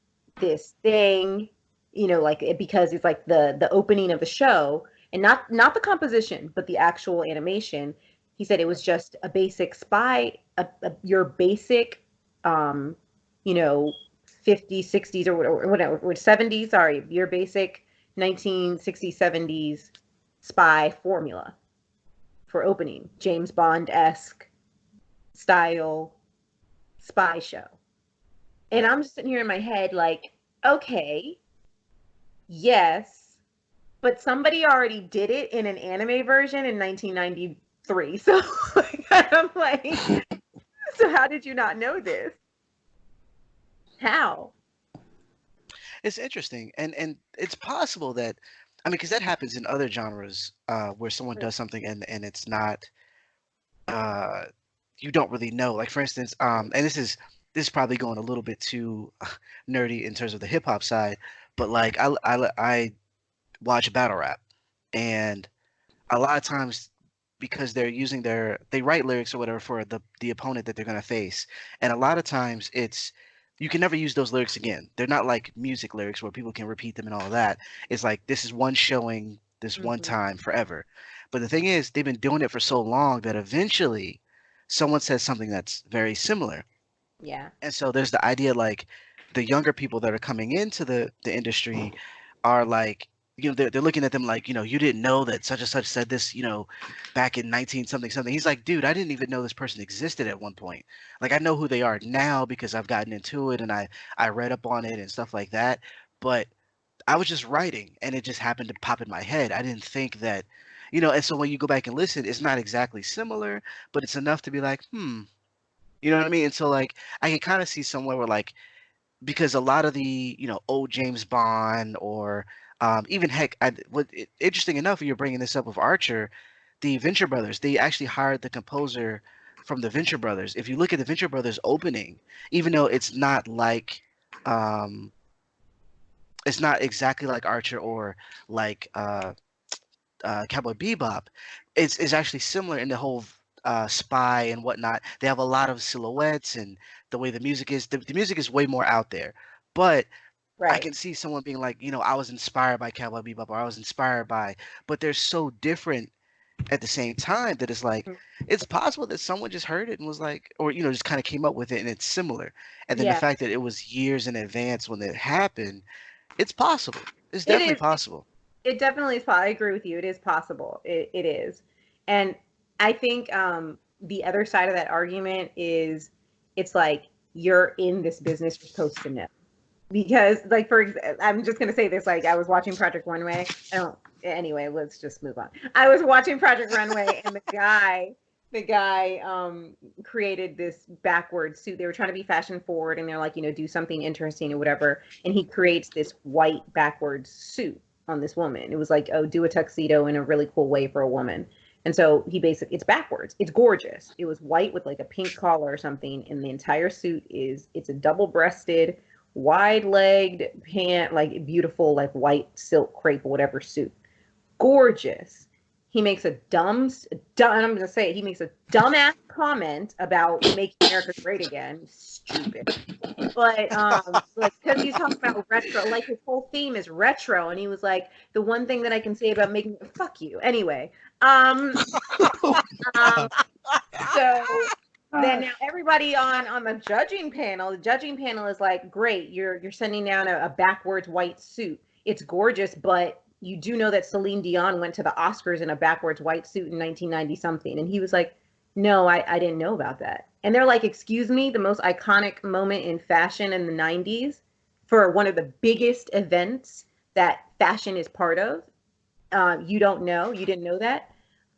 thing, like because it's like the opening of the show, and not the composition, but the actual animation. He said it was just a basic your basic, um, you know, 50s, 60s, or whatever, 70s, sorry, your basic 1960s, 70s spy formula for opening, James Bond-esque style spy show. And I'm just sitting here in my head like, okay, yes, but somebody already did it in an anime version in 1993. So I'm like, so how did you not know this? How? It's interesting, and it's possible that, I mean, because that happens in other genres where someone does something and it's not uh, you don't really know. Like for instance, and this this is probably going a little bit too nerdy in terms of the hip hop side, but like I watch battle rap, and a lot of times because they're using they write lyrics or whatever for the opponent that they're going to face, and a lot of times it's you can never use those lyrics again. They're not like music lyrics where people can repeat them and all that. It's like this is one showing this one Hmm. time forever. But the thing is, they've been doing it for so long that eventually someone says something that's very similar. Yeah. And so there's the idea like the younger people that are coming into the industry are like, they're looking at them like, you didn't know that such and such said this, back in 19 something something. He's like, dude, I didn't even know this person existed at one point. Like I know who they are now because I've gotten into it and I read up on it and stuff like that. But I was just writing and it just happened to pop in my head. I didn't think that, and so when you go back and listen, it's not exactly similar, but it's enough to be like, you know what I mean? And so like I can kind of see somewhere where like because a lot of the old James Bond or even heck, interesting enough, you're bringing this up with Archer, the Venture Brothers, they actually hired the composer from the Venture Brothers. If you look at the Venture Brothers opening, even though um, it's not exactly like Archer or like Cowboy Bebop, it's actually similar in the whole spy and whatnot. They have a lot of silhouettes and the way the music is. The music is way more out there, but I Right. can see someone being like, I was inspired by Cowboy Bebop or I was inspired by, but they're so different at the same time that it's like Mm. it's possible that someone just heard it and was like, or just kind of came up with it and it's similar. And then the Yeah. fact that it was years in advance when it happened, it's possible. It's It definitely is. possible. It definitely is. I agree with you. It is possible. It is, and I think the other side of that argument is, it's like you're in this business, you're supposed to know. Because like I'm just gonna say this, like I was watching Project Runway. I don't Anyway, let's just move on. I was watching Project Runway and the guy created this backward suit. They were trying to be fashion forward and they're like, do something interesting or whatever. And he creates this white backwards suit on this woman. It was like, oh, do a tuxedo in a really cool way for a woman. And so it's backwards. It's gorgeous. It was white with like a pink collar or something, and the entire suit it's a double-breasted, wide-legged pant, like beautiful, like white silk crepe or whatever suit. Gorgeous. He makes and I'm gonna say it, he makes a dumbass comment about making America great again. Stupid. But like because he's talking about retro, like his whole theme is retro, and he was like, the one thing that I can say about making fuck you. Anyway, um, um, so then now everybody on the judging panel is like, great, you're sending down a backwards white suit. It's gorgeous, but you do know that Celine Dion went to the Oscars in a backwards white suit in 1990 something. And he was like, no, I didn't know about that. And they're like, excuse me, the most iconic moment in fashion in the 90s for one of the biggest events that fashion is part of. You didn't know that.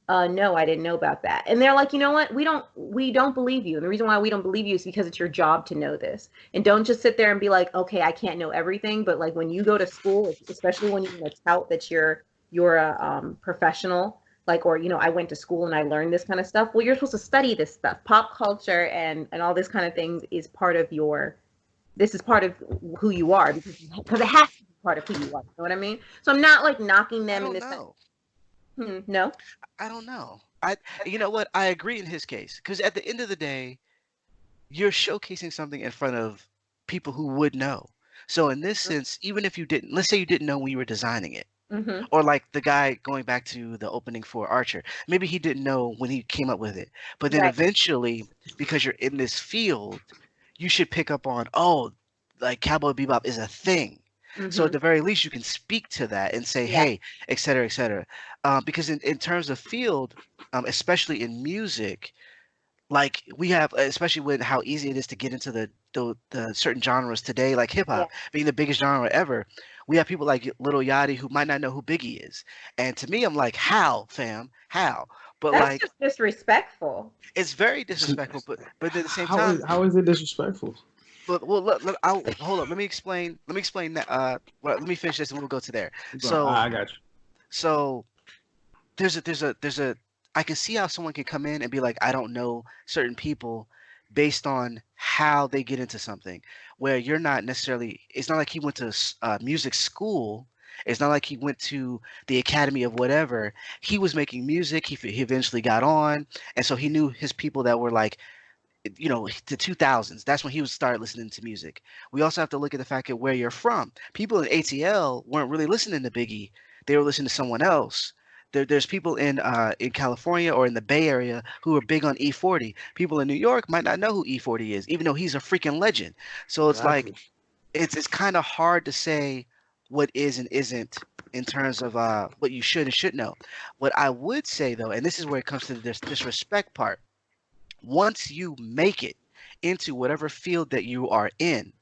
No, I didn't know about that. And they're like, you know what? We don't believe you. And the reason why we don't believe you is because it's your job to know this. And don't just sit there and be like, okay, I can't know everything. But like when you go to school, especially when you want to tout that you're a professional, like, or I went to school and I learned this kind of stuff. Well, you're supposed to study this stuff. Pop culture and all this kind of things is part of this is part of who you are, because it has to be part of who you are. You know what I mean? So I'm not like knocking I them in don't this sense. know. No. I don't know. You know what? I agree in his case because at the end of the day, you're showcasing something in front of people who would know. So in this sense, even if you didn't, let's say you didn't know when you were designing it, Mm-hmm. or like the guy going back to the opening for Archer, maybe he didn't know when he came up with it, but then Right. eventually, because you're in this field, you should pick up on, oh, like Cowboy Bebop is a thing. So Mm-hmm. at the very least, you can speak to that and say, Yeah. hey, et cetera, et cetera. Because in terms of field, especially in music, like we have, especially with how easy it is to get into the certain genres today, like hip Yeah. hop being the biggest genre ever. We have people like Little Yachty who might not know who Biggie is, and to me, I'm like, how, fam, how? But That's like, just disrespectful. it's very disrespectful. But at the same How time, is it disrespectful? but well, I'll hold up. Let me explain. Let me explain that. Well, let me finish this, and we'll go to there. Bro, So, I got you. so there's a I can see how someone can come in and be like, I don't know certain people based on how they get into something, where you're not necessarily, it's not like he went to music school. It's not like he went to the academy of whatever. He was making music. He eventually got on. And so he knew his people that were like, the 2000s. That's when he would start listening to music. We also have to look at the fact of where you're from. People in ATL weren't really listening to Biggie. They were listening to someone else. There's people in California or in the Bay Area who are big on E40. People in New York might not know who E40 is, even though he's a freaking legend. So it's like Exactly. it's kind of hard to say what is and isn't in terms of what you should and should know. What I would say though, and this is where it comes to the disrespect part, once you make it into whatever field that you are in,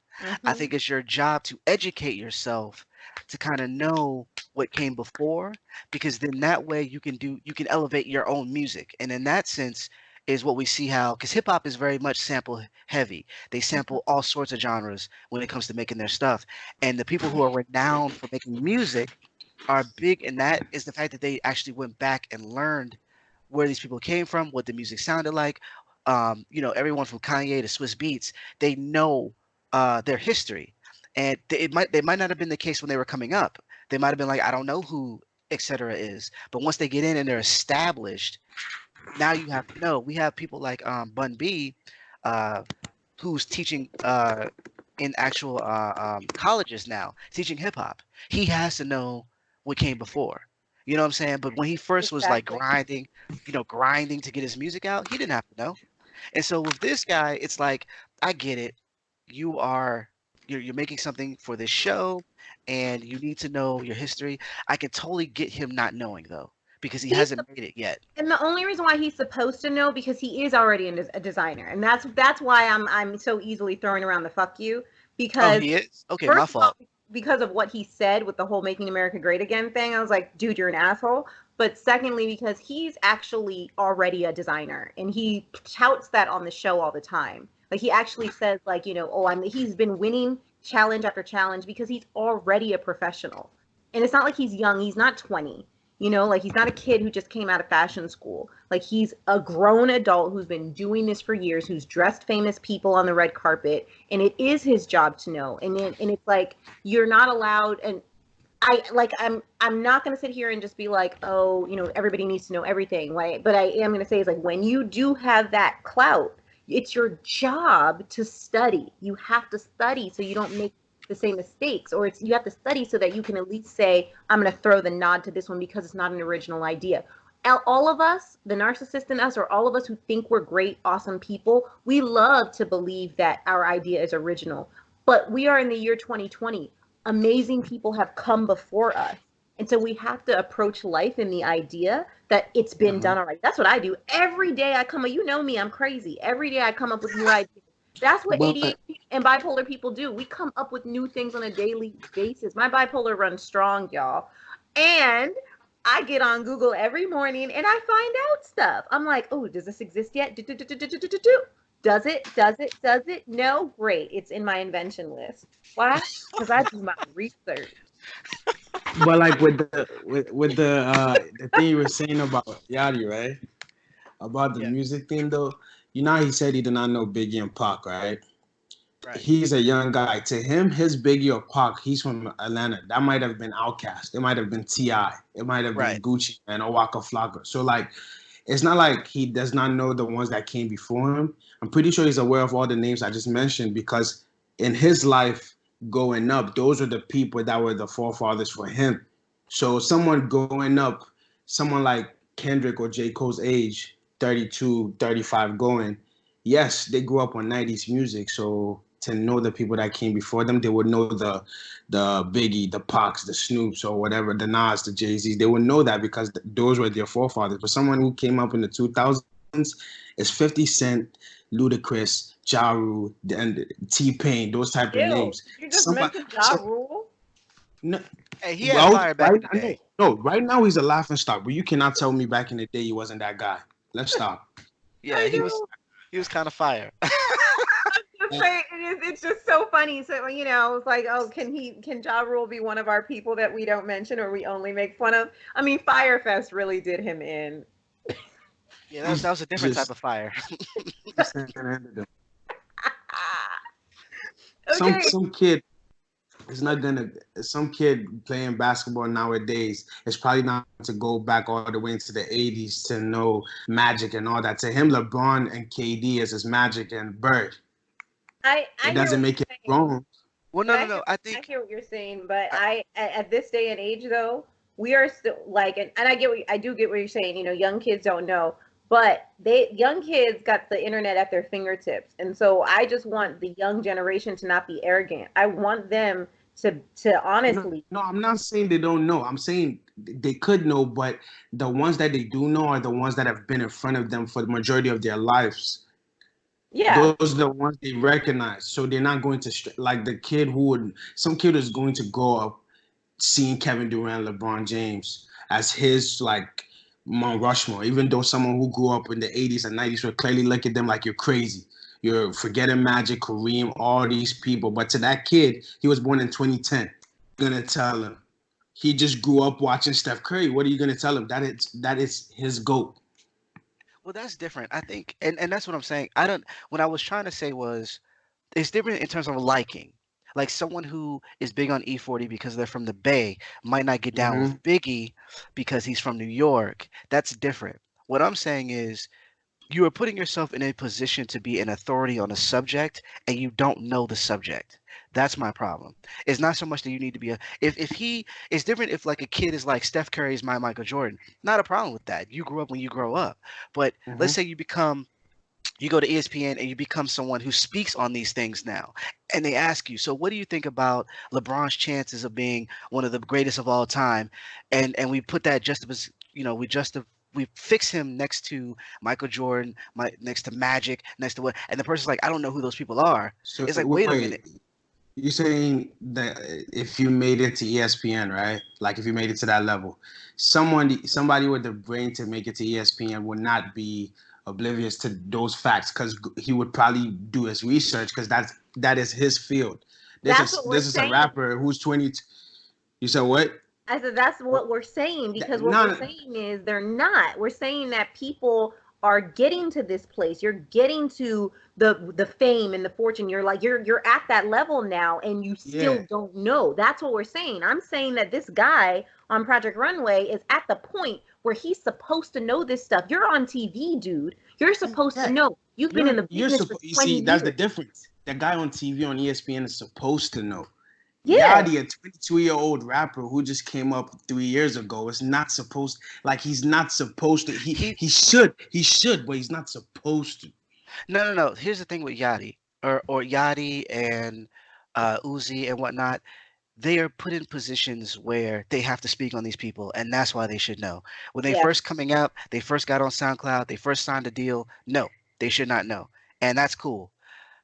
I Hmm. think it's your job to educate yourself to kind of know what came before, because then that way you can elevate your own music. And in that sense is what we see how, because hip hop is very much sample heavy. They sample all sorts of genres when it comes to making their stuff. And the people who are renowned for making music are big in that is the fact that they actually went back and learned where these people came from, what the music sounded like. Everyone from Kanye to Swiss Beats, they know their history, and they might not have been the case when they were coming up. They might have been like, I don't know who etc. is, but once they get in and they're established, now you have to know. We have people like Bun B, uh, who's teaching in actual colleges now, teaching hip hop. He has to know what came before. You know what I'm saying? But when he first was like Exactly. grinding to get his music out, he didn't have to know. And so with this guy, it's like, I get it. You are you're making something for this show, and you need to know your history. I can totally get him not knowing though, because he He's hasn't made it yet. And the only reason why he's supposed to know because he is already a designer, and that's why I'm so easily throwing around the fuck you Oh, because he is? Okay, my first of all, fault. because of what he said with the whole "Making America Great Again" thing, I was like, dude, you're an asshole. But secondly, because he's actually already a designer, and he touts that on the show all the time. Like he actually says, like, oh, he's been winning challenge after challenge because he's already a professional, and it's not like he's young. He's not 20. Like he's not a kid who just came out of fashion school. Like he's a grown adult who's been doing this for years, who's dressed famous people on the red carpet, and it is his job to know. And it's like you're not allowed. And I'm not going to sit here and just be like, oh, everybody needs to know everything, right? But I am going to say is like when you do have that clout, it's your job to study. You have to study so you don't make the same mistakes, or you have to study so that you can at least say, I'm going to throw the nod to this one because it's not an original idea. All of us, the narcissist in us, or all of us who think we're great, awesome people, we love to believe that our idea is original. But we are in the year 2020. Amazing people have come before us. And so we have to approach life in the idea that it's been Uh-huh. done already. That's what I do. Every day I come up, you know me, I'm crazy. Every day I come up with new ideas. That's what But ADHD and bipolar people do. We come up with new things on a daily basis. My bipolar runs strong, y'all. And I get on Google every morning and I find out stuff. I'm like, oh, does this exist yet? Does it? Does it? Does it? No? Great. It's in my invention list. Why? Because I do my research. like with the thing you were saying about Yachty, right? About the Yeah, music thing though, how he said he did not know Biggie and Pac, right? right. He's a young guy. To him, his Biggie or Pac, he's from Atlanta. That might have been Outkast. It might have been Ti. It might have been Right. Gucci and Waka Flocka. So like, it's not like he does not know the ones that came before him. I'm pretty sure he's aware of all the names I just mentioned because in his life growing up, those were the people that were the forefathers for him. So someone growing up, someone like Kendrick or J. Cole's age, 32, 35 going, yes, they grew up on 90s music. So to know the people that came before them, they would know the Biggie, the Pacs, the Snoops, or whatever, the Nas, the Jay Z's. They would know that because those were their forefathers. But someone who came up in the 2000s is 50 Cent, Ludacris, Ja Rule, and T Pain, those type of Ew. names. Did you just Somebody, mention Ja so Rule? no, Hey, he had well, fire back right in the now, day. no, right now he's a laughing stock. But you cannot tell me back in the day he wasn't that guy. Let's stop. Yeah, I know. he was kind of fire. Just saying, it's just so funny. So it's like, oh, can Ja Rule be one of our people that we don't mention or we only make fun of? I mean, Firefest really did him in. Yeah, that was a different type Just of fire. saying, Okay. some kid is not gonna some kid playing basketball nowadays is probably not going to go back all the way into the 80s to know Magic and all that. To him, LeBron and KD is his Magic and Bird. I It hear doesn't what make it you're saying. wrong. Well, no, But no, no. I I think hear what you're saying, but I, at this day and age though, we are still like, and I get what I do get what you're saying. You know, young kids don't know, but young kids got the internet at their fingertips, and so I just want the young generation to not be arrogant. I want them to No, honestly, no, I'm not saying they don't know. I'm saying they could know, but the ones that they do know are the ones that have been in front of them for the majority of their lives. yeah, Those are the ones they recognize. So they're not going to like the kid who would some kid is going to grow up seeing Kevin Durant, LeBron James as his like Mount Rushmore, even though someone who grew up in the 80s and 90s would clearly look at them like you're crazy. You're forgetting Magic, Kareem, all these people. But to that kid, he was born in 2010. Gonna tell him. He just grew up watching Steph Curry. What are you gonna tell him? That is his GOAT. well, that's different. I think, and that's what I'm saying. I don't. What I was trying to say was it's different in terms of liking. Like someone who is big on E40 because they're from the Bay might not get down Mm-hmm. with Biggie because he's from New York. That's different. What I'm saying is you are putting yourself in a position to be an authority on a subject and you don't know the subject. That's my problem. It's not so much that you need to be a if he it's different if like a kid is like Steph Curry is my Michael Jordan. Not a problem with that. You grew up when you grow up. But let's Mm-hmm. say you go to ESPN and you become someone who speaks on these things now. And they ask you, so what do you think about LeBron's chances of being one of the greatest of all time? And we put that just as we fix him next to Michael Jordan, next to Magic, next to what, and the person's like, I don't know who those people are. So It's like, wait a wait, minute. you're saying that if you made it to ESPN, right? Like if you made it to that level, somebody with the brain to make it to ESPN would not be oblivious to those facts because he would probably do his research because that is his field. This that's is what we're this is a saying. rapper who's 20. You said what? I said that's what we're saying because what we're No, saying is they're not. We're saying that people are getting to this place. You're getting to the fame and the fortune. You're like you're at that level now and you still yeah. don't know. That's what we're saying. I'm saying that this guy on Project Runway is at the point where he's supposed to know this stuff. You're on TV, dude. You're supposed to Yeah, know. You've been in the you're business for supposed. You 20 see, that's the years. difference. The guy on TV on ESPN is supposed to know. Yeah. Yachty, a 22-year-old rapper who just came up 3 years ago, is not supposed. Like he's not supposed to. He He he should. He should, but he's not supposed to. No, no, no. Here's the thing with Yachty or Yachty and Uzi and whatnot. They are put in positions where they have to speak on these people, and that's why they should know. When they Yeah. first coming out, they first got on SoundCloud, they first signed a deal. No, they should not know, and that's cool.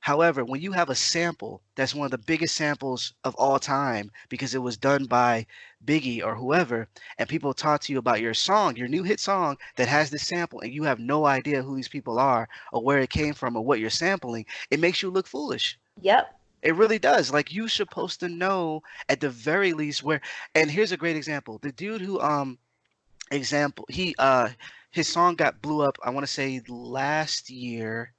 However, when you have a sample that's one of the biggest samples of all time because it was done by Biggie or whoever, and people talk to you about your song, your new hit song that has this sample, and you have no idea who these people are or where it came from or what you're sampling, it makes you look foolish. Yep. It really does. Like you're supposed to know at the very least where. And here's a great example. The dude who example his song got blew up. I want to say last year.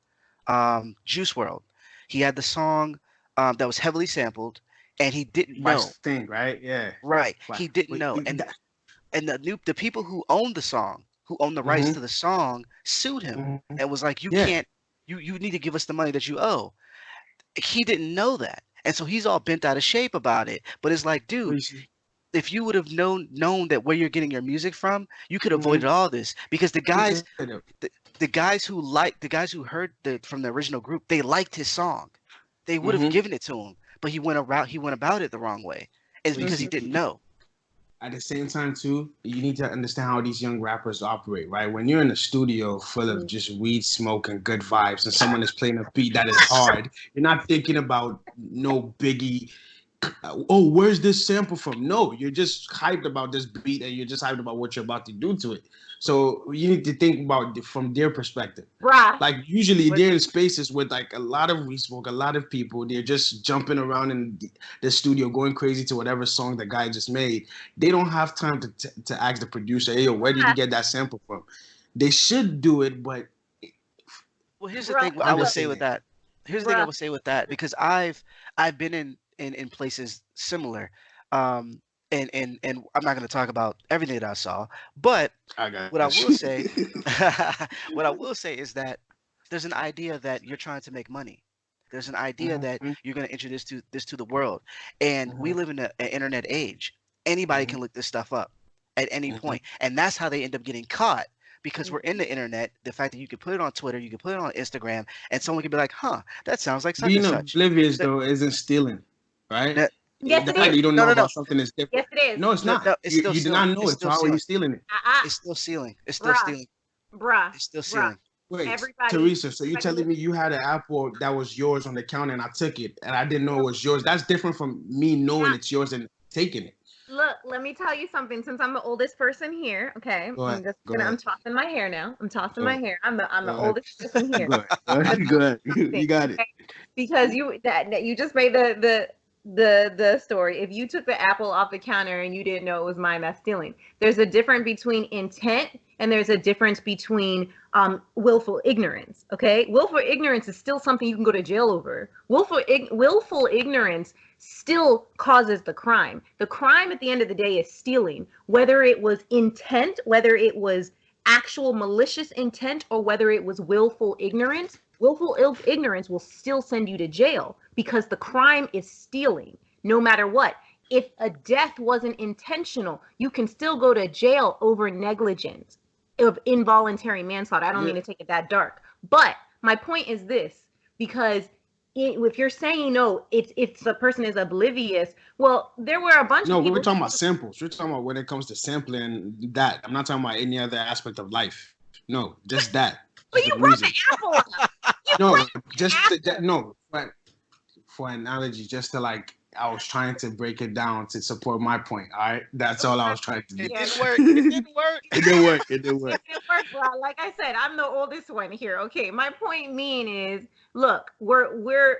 Juice World. He had the song that was heavily sampled, and he didn't Watch know. the thing, right? Yeah. Right, Right. he didn't Wait. know, and the people who owned the song, who owned the rights Mm-hmm. to the song, sued him Mm-hmm. and was like, "You Yeah. can't. You need to give us the money that you owe." He didn't know that, and so he's all bent out of shape about it. But it's like, What dude, you see? if you would have known that where you're getting your music from, you could have Mm-hmm. avoided all this because He could have. the guys who heard from the original group, they liked his song. They would have Mm-hmm. given it to him, but he went about it the wrong way. It's But you because he see, didn't know. at the same time too, you need to understand how these young rappers operate, right? When you're in a studio full of Mhm. just weed smoke and good vibes and someone is playing a beat that is hard, you're not thinking about no Biggie. Oh, where's this sample from? No, you're just hyped about this beat and you're just hyped about what you're about to do to it. So you need to think about from their perspective. Bruh. Like usually But they're in spaces with like a lot of we smoke, a lot of people. They're just jumping around in the studio, going crazy to whatever song the guy just made. They don't have time to ask the producer, "Hey, yo, where did you Bruh. get that sample from?" They should do it, but well, here's the Bruh. thing. What I I'm would just Look, say with saying. that. here's the thing I Bruh. would say with that, because I've been in places similar, and I'm not going to talk about everything that I saw, but I got what I you. will say, what I will say is that there's an idea that you're trying to make money. There's an idea that Mhm, you're going to introduce this to the world, and we mhm, live in an internet age. Anybody mhm, can look this stuff up at any mhm. point, and that's how they end up getting caught. Because we're in Mhm. the internet, the fact that you can put it on Twitter, you can put it on Instagram, and someone can be like, "Huh, that sounds like such and Being such." oblivious That, though isn't stealing, right? that, Yes, The it fact that is. you don't no, know no, no, about something is different. Yes, it is. No, it's no, not. no. It's still You did stealing. not know It's it, so still how are you stealing. stealing it? Uh-uh. It's still stealing. It's still Bruh. stealing. Bruh. It's still Bruh. stealing. Wait, Everybody, Teresa, so you everybody telling me you had an apple that was yours on the counter and I took it and I didn't know it was yours? That's different from me knowing yeah. it's yours and taking it. Look, let me tell you something. Since I'm the oldest person here, okay, Go ahead. Go I'm ahead. tossing my hair now. I'm tossing Go my ahead. hair. I'm Go the ahead. oldest person here. Go ahead. Go Let ahead. me Go tell ahead. you something, You got it. okay? Because you just made the story. If you took the apple off the counter and you didn't know it was mine, that's stealing. There's a difference between intent and there's a difference between willful ignorance. Okay, willful ignorance is still something you can go to jail over. Willful ignorance still causes the crime. The crime at the end of the day is stealing, whether it was intent, whether it was actual malicious intent, or whether it was willful ignorance. Willful ignorance will still send you to jail because the crime is stealing, no matter what. If a death wasn't intentional, you can still go to jail over negligence of involuntary manslaughter. I don't Yeah. mean to take it that dark, but my point is this: because if you're saying no, it's the person is oblivious. Well, there were a bunch of No, we were people. talking about samples. We're talking about when it comes to sampling that. I'm not talking about any other aspect of life. No, just that. Just the But you music. brought the apple up. You No, brought just the apple. no. For analogy, just to like, I was trying to break it down to support my point. All right, that's all I was trying to do. It Yeah, didn't no, work. It didn't work. It didn't work. It didn't it work. didn't work, bro. Like I said, I'm the oldest one here. Okay, my point being is, look, we're.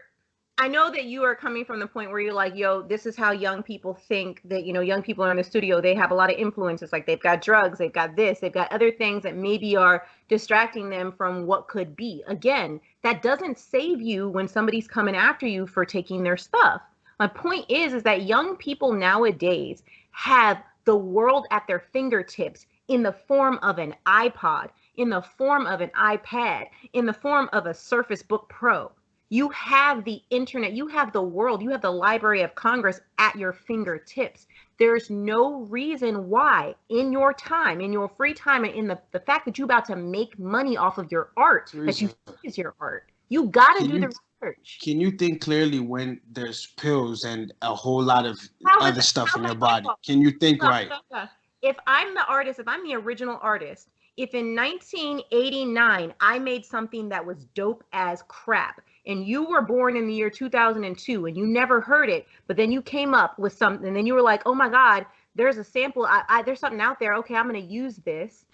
I know that you are coming from the point where you're like, yo, this is how young people think that, young people are in the studio. They have a lot of influences. Like they've got drugs, they've got this, they've got other things that maybe are distracting them from what could be. Again, that doesn't save you when somebody's coming after you for taking their stuff. My point is that young people nowadays have the world at their fingertips in the form of an iPod, in the form of an iPad, in the form of a Surface Book Pro. You have the internet, you have the world, you have the Library of Congress at your fingertips. There's no reason why, in your time, in your free time, and in the fact that you're about to make money off of your art, that you Teresa, think is your art, you got to can do you the research. can you think clearly when there's pills and a whole lot of How is other it? stuff How's in your that my body? fault? Can you think Stop, right? stop, stop. If I'm the artist, if I'm the original artist, if in 1989 I made something that was dope as crap, and you were born in the year 2002 and you never heard it, but then you came up with something, and then you were like, oh my God, there's a sample, there's something out there. Okay, I'm going to use this.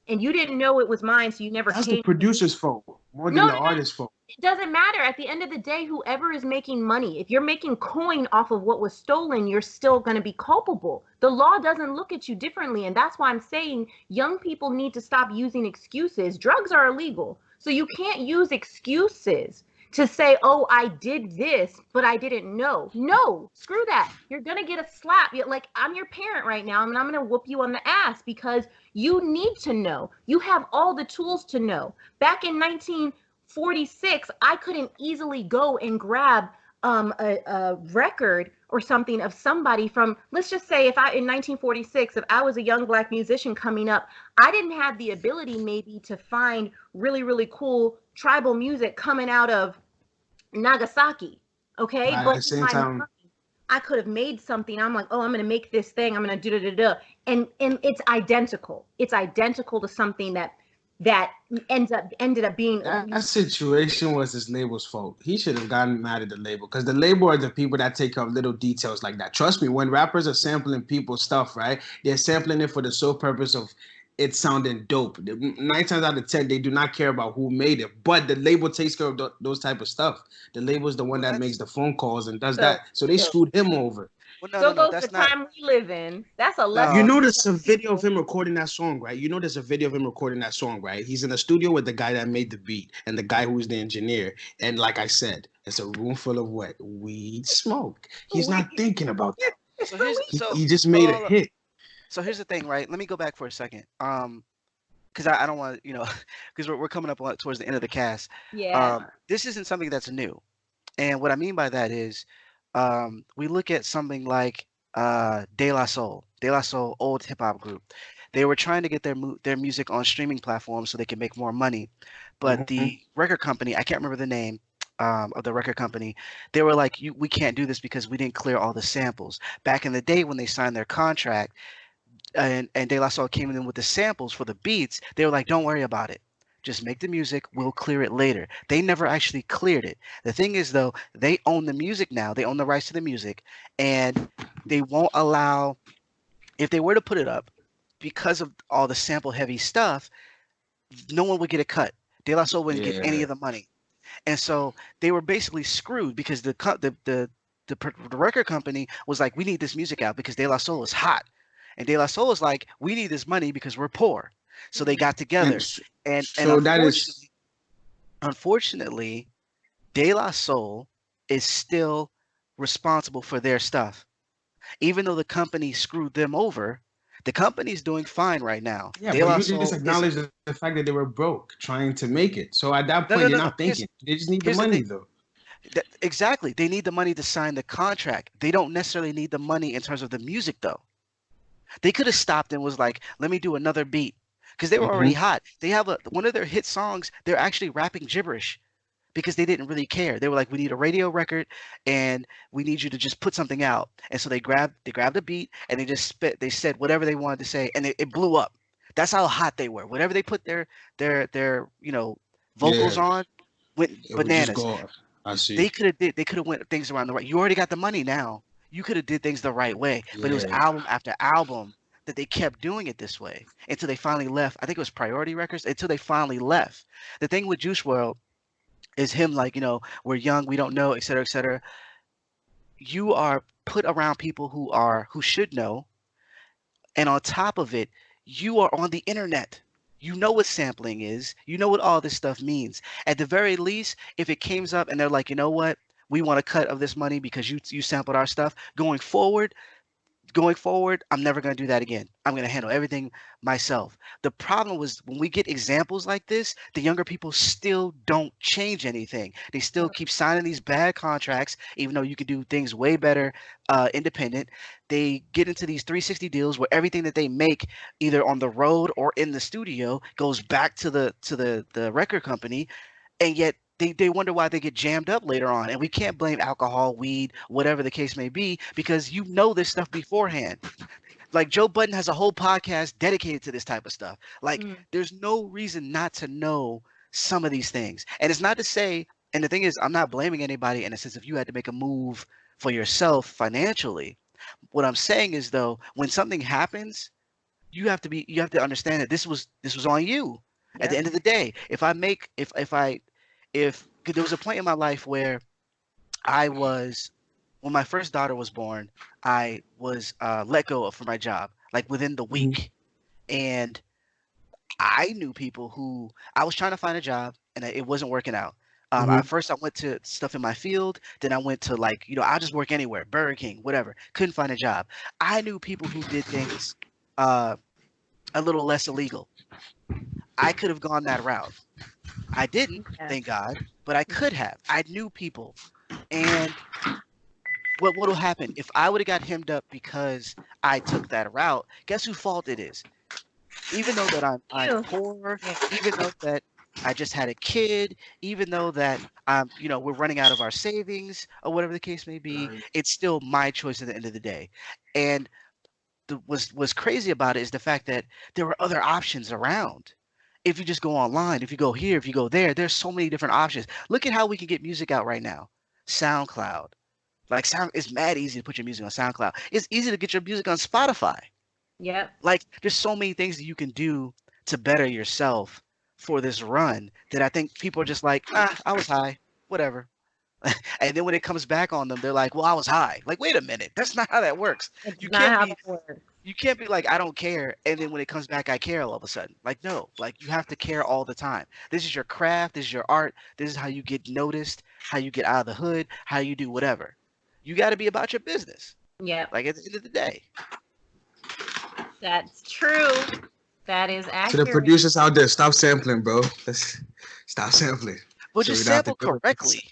And you didn't know it was mine, so you never That's the came. producer's fault more No, than no, the no. artist's fault. It doesn't matter. At the end of the day, whoever is making money, if you're making coin off of what was stolen, you're still going to be culpable. The law doesn't look at you differently. And that's why I'm saying young people need to stop using excuses. Drugs are illegal. So you can't use excuses to say, oh, I did this, but I didn't know. No, screw that. You're going to get a slap. You're like, I'm your parent right now, and I'm going to whoop you on the ass because you need to know. You have all the tools to know. Back in 1946, I couldn't easily go and grab a record or something of somebody from, let's just say, if I in 1946, if I was a young black musician coming up, I didn't have the ability maybe to find really, really cool tribal music coming out of Nagasaki. Okay, At but the in same my time, mind, I could have made something. I'm like, oh, I'm gonna make this thing. I'm gonna do da da da, and it's identical. It's identical to something that ended up being. that situation was his label's fault. He should have gotten mad at the label because the label are the people that take care of little details like that. Trust me, when rappers are sampling people's stuff, right? They're sampling it for the sole purpose of it sounding dope. 9 times out of 10, they do not care about who made it, but the label takes care of those type of stuff. The label is the one Well, that makes that's the phone calls and does So that. So they so screwed him over. Well, no, no, So no. goes the That's not. time we live in. That's a You lesson No. for notice a young video of people. him recording that song, right? You know there's a video of him recording that song, right? He's in the studio with the guy that made the beat and the guy who's the engineer. And like I said, it's a room full of what? Weed smoke. He's not We thinking about that. So so here's we so He just hold made on, a hold on. hit. So here's the thing, right? Let me go back for a second. Because I don't want to, because we're coming up on towards the end of the cast. yeah. This isn't something that's new, and what I mean by that is, we look at something like De La Soul, De La Soul, old hip hop group. They were trying to get their music on streaming platforms so they can make more money, but Mhm. the record company, I can't remember the name. Of the record company, they were like, we can't do this because we didn't clear all the samples. Back in the day when they signed their contract, and De La Soul came in with the samples for the beats, they were like, "Don't worry about it. Just make the music. We'll clear it later." They never actually cleared it. The thing is, though, they own the music now. They own the rights to the music, and they won't allow if they were to put it up because of all the sample heavy stuff. No one would get a cut. De La Soul wouldn't get any Yeah. of the money, and so they were basically screwed because the record company was like, "We need this music out because De La Soul is hot." And De La Soul is like, we need this money because we're poor. So they got And together. And so that is unfortunately, De La Soul is still responsible for their stuff. Even though the company screwed them over, the company's doing fine right now. yeah, De but La you just Soul is acknowledge the fact that they were broke trying to make it. So at that no, point, no, you're no, no. not thinking. They just need the Here's the money thing. though. Exactly. They need the money to sign the contract. They don't necessarily need the money in terms of the music though. They could have stopped and was like, "Let me do another beat," because they were already Hmm. hot. They have one of their hit songs. They're actually rapping gibberish because they didn't really care. They were like, "We need a radio record, and we need you to just put something out." And so they grabbed a beat and they just spit. They said whatever they wanted to say, and it blew up. That's how hot they were. Whatever they put their vocals Yeah, on went it would just bananas. go up. I see. They could have went things around the right. You already got the money now. You could have did things the right way, but it was Yeah. album after album that they kept doing it this way until they finally left. I think it was Priority Records until they finally left. The thing with Juice World is him like, we're young, we don't know, et cetera, et cetera. You are put around people who should know, and on top of it, you are on the internet. You know what sampling is. You know what all this stuff means. At the very least, if it comes up and they're like, you know what, we want a cut of this money because you sampled our stuff. Going forward, I'm never going to do that again. I'm going to handle everything myself. The problem was when we get examples like this, the younger people still don't change anything. They still keep signing these bad contracts, even though you can do things way better independent. They get into these 360 deals where everything that they make, either on the road or in the studio, goes back to the record company, and yet they wonder why they get jammed up later on. And we can't blame alcohol, weed, whatever the case may be, because you know this stuff beforehand. Like Joe Budden has a whole podcast dedicated to this type of stuff. Like Mm, there's no reason not to know some of these things. And it's not to say, and the thing is, I'm not blaming anybody in a sense if you had to make a move for yourself financially. What I'm saying is though, when something happens, you have to understand that this was on you. At the yep. end of the day, if 'cause there was a point in my life where I was when my first daughter was born, I was let go for my job like within the Mhm. week, and I knew people who I was trying to find a job and it wasn't working out. At Mhm. first, I went to stuff in my field. Then I went to like I just work anywhere, Burger King, whatever. Couldn't find a job. I knew people who did things uh, a little less illegal. I could have gone that route. I didn't, Yeah. thank God, but I could have. I knew people. And what'll happen if I would have got hemmed up because I took that route? Guess whose fault it is? Even though that I'm You. poor, Yeah. even though that I just had a kid, even though that we're running out of our savings or whatever the case may be, Right. it's still my choice at the end of the day. And what's crazy about it is the fact that there were other options around. If you just go online, if you go here, if you go there, there's so many different options. Look at how we can get music out right now. SoundCloud. Like it's mad easy to put your music on SoundCloud. It's easy to get your music on Spotify. Yep. Like there's so many things that you can do to better yourself for this run that I think people are just like, I was high, whatever. And then when it comes back on them, they're like, "Well, I was high." Like, wait a minute, that's not how that works. It's You not can't how be that works. you can't be like, "I don't care," and then when it comes back, I care all of a sudden. Like, no, like you have to care all the time. This is your craft, this is your art, this is how you get noticed, how you get out of the hood, how you do whatever. You got to be about your business. Yep, Like at the end of the day, that's true. That is To the accurate. producers out there, stop sampling, bro. Let's stop sampling. but So just we don't have to sample deal with this. correctly.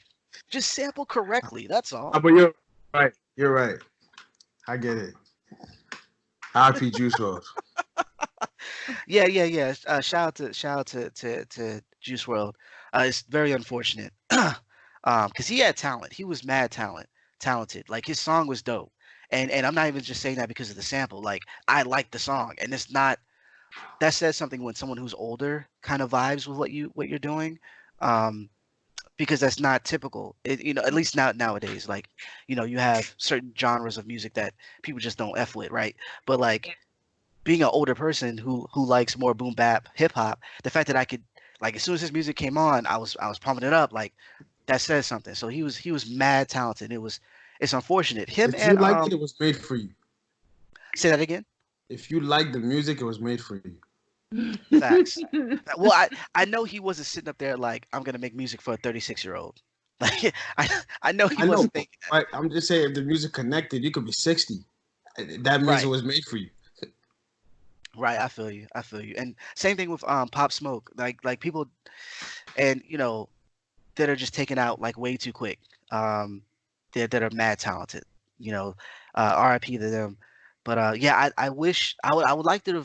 Just sample correctly. That's all. But you're right. You're right. I get it. RP Juice WRLD. Yeah, yeah, yeah. Shout out to Juice World. It's very unfortunate, because he had talent. He was mad talented. Like his song was dope, and I'm not even just saying that because of the sample. Like I like the song, and it's not that says something when someone who's older kind of vibes with what you're doing, um, because that's not typical. At least nowadays, like you have certain genres of music that people just don't f with, right? But like Yeah. being an older person who likes more boom bap hip hop, the fact that I could like as soon as his music came on, I was pumping it up like that says something. So he was mad talented. It's unfortunate. Him If you and liked it, it was made for you. say that again. If you liked the music, it was made for you. Facts. Well, I know he wasn't sitting up there like I'm gonna make music for a 36-year-old. Like I know he I know, wasn't thinking that. but I'm just saying, if the music connected, you could be 60. That means it Right. was made for you. Right. I feel you. I feel you. And same thing with Pop Smoke. Like people and that are just taken out like way too quick. That are mad talented. You know, RIP to them. But yeah, I wish I would like to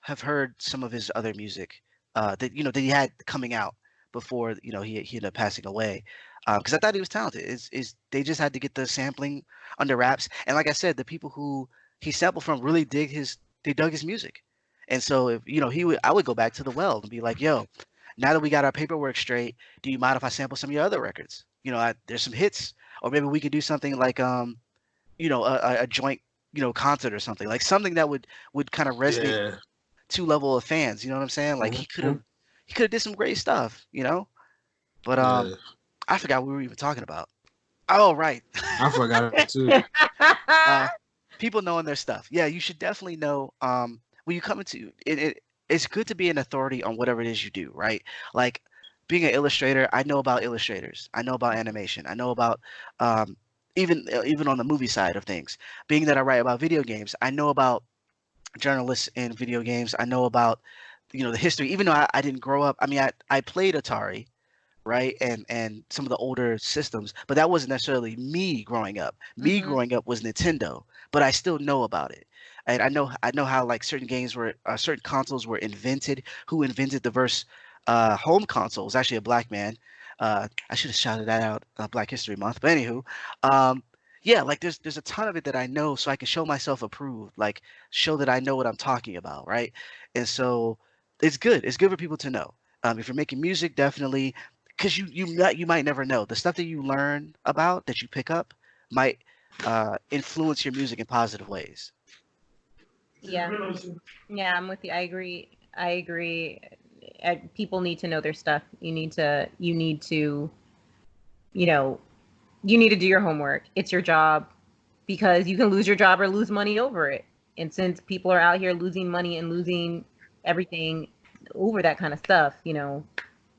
have heard some of his other music that he had coming out before he ended up passing away. Because I thought he was talented. Is they just had to get the sampling under wraps. And like I said, the people who he sampled from really they dug his music. And so if I would go back to the well and be like, yo, now that we got our paperwork straight, do you mind if I sample some of your other records? There's some hits, or maybe we could do something like a joint concert or something like something that would kind of resonate Yeah. two level of fans. You know what I'm saying? Like Mhm. he could have did some great stuff. But Yeah. I forgot what we were even talking about. Oh right, I forgot it too. uh, people knowing their stuff. Yeah, you should definitely know. When you come into it, it's good to be an authority on whatever it is you do, right? Like being an illustrator, I know about illustrators. I know about animation. I know about um, even on the movie side of things. Being that I write about video games, I know about journalists in video games. I know about the history. Even though I didn't grow up, I mean, I played Atari, right? And some of the older systems, but that wasn't necessarily me growing up. Me Hmm. growing up was Nintendo, but I still know about it. And I know how like certain consoles were invented, who invented the verse home console was actually a black man. I should have shouted that out Black History Month. But anywho, um yeah, like there's a ton of it that I know so I can show myself approved, like show that I know what I'm talking about, right? And so it's good. It's good for people to know. If you're making music, definitely because you might never know the stuff that you learn about that you pick up might influence your music in positive ways. Yeah, yeah, I'm with you. I agree. I agree. People need to know their stuff. You know, you need to do your homework. It's your job because you can lose your job or lose money over it. And since people are out here losing money and losing everything over that kind of stuff,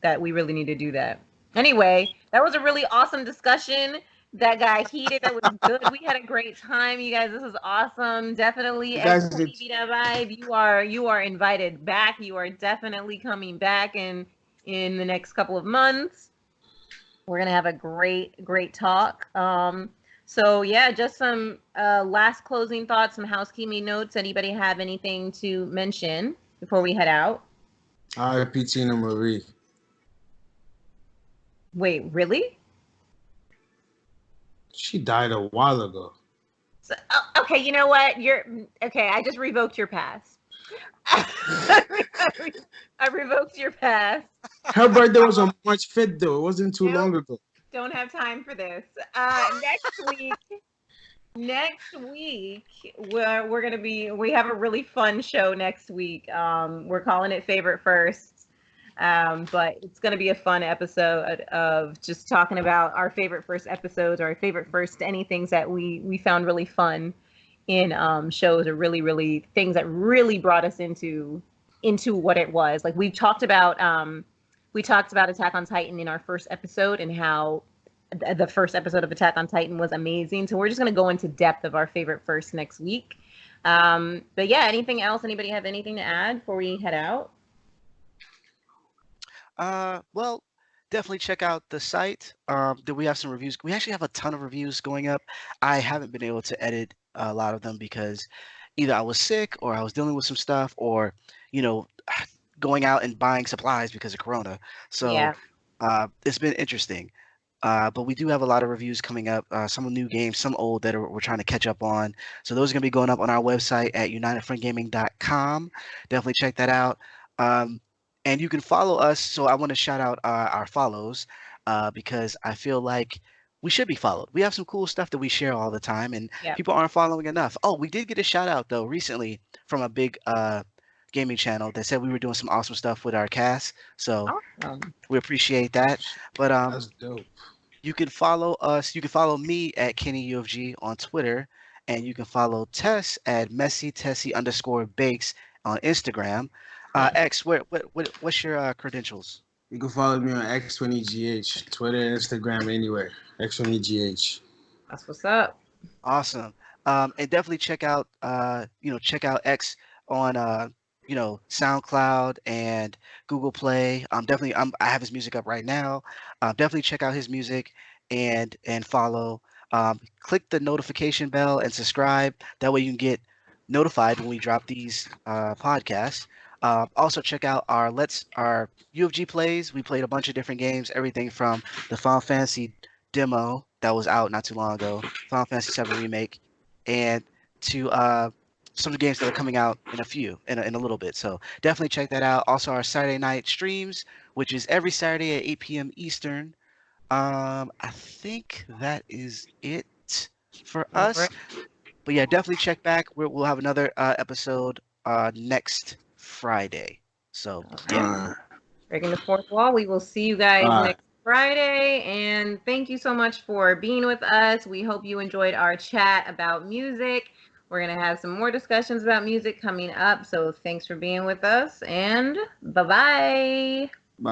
that we really need to do that. Anyway, that was a really awesome discussion that got heated. That was good. We had a great time, you guys. This is awesome. Definitely You guys did. X20 Vida Vibe. You are invited back. You are definitely coming back in the next couple of months. We're gonna have a great talk. So yeah, just some last closing thoughts, some housekeeping notes. Anybody have anything to mention before we head out? R.I.P. Tina Marie. Wait, really? She died a while ago. So, okay, you know what? You're okay. I just revoked your pass. I revoked your pass. Her birthday was on March 5th, though. It wasn't too Nope, long ago. don't have time for this. Next week, we have a really fun show next week. We're calling it Favorite First. But it's going to be a fun episode of just talking about our favorite first episodes, or our favorite first anythings that we found really fun in shows, or really things that really brought us into what it was. Like we talked about Attack on Titan in our first episode, and how the first episode of Attack on Titan was amazing. So we're just going to go into depth of our favorite first next week. But yeah, anything else? Anybody have anything to add before we head out? Well, definitely check out the site. That we have some reviews. We actually have a ton of reviews going up. I haven't been able to edit a lot of them because either I was sick or I was dealing with some stuff, or you know, going out and buying supplies because of Corona. So Yeah. it's been interesting. But we do have a lot of reviews coming up, some new games, some old that we're trying to catch up on. So those are going to be going up on our website at unitedfrontgaming.com. Definitely check that out. Um, and you can follow us. So I want to shout out our follows because I feel like we should be followed. We have some cool stuff that we share all the time, and Yeah. people aren't following enough. Oh, we did get a shout out, though, recently from a big gaming channel that said we were doing some awesome stuff with our cast. So Awesome. we appreciate that. But That's dope. you can follow us. You can follow me at KennyUFG on Twitter, and you can follow Tess at MessyTessie_Bakes on Instagram. Nice. X, what's your credentials? You can follow me on X20GH, Twitter, Instagram, anywhere. X20GH. That's what's up. Awesome. And definitely check out X on SoundCloud and Google Play. I have his music up right now. Definitely check out his music and follow. Click the notification bell and subscribe. That way you can get notified when we drop these podcasts. Also check out our UFG plays. We played a bunch of different games, everything from the Final Fantasy demo that was out not too long ago, Final Fantasy VII Remake, and to some of the games that are coming out in a little bit. So definitely check that out. Also, our Saturday night streams, which is every Saturday at 8 p.m. Eastern. I think that is it for All us. right. But yeah, definitely check back. We'll have another episode next Friday. So All right. yeah, Breaking the fourth wall. We will see you guys All right. next Friday. And thank you so much for being with us. We hope you enjoyed our chat about music. We're going to have some more discussions about music coming up. So thanks for being with us, and bye bye.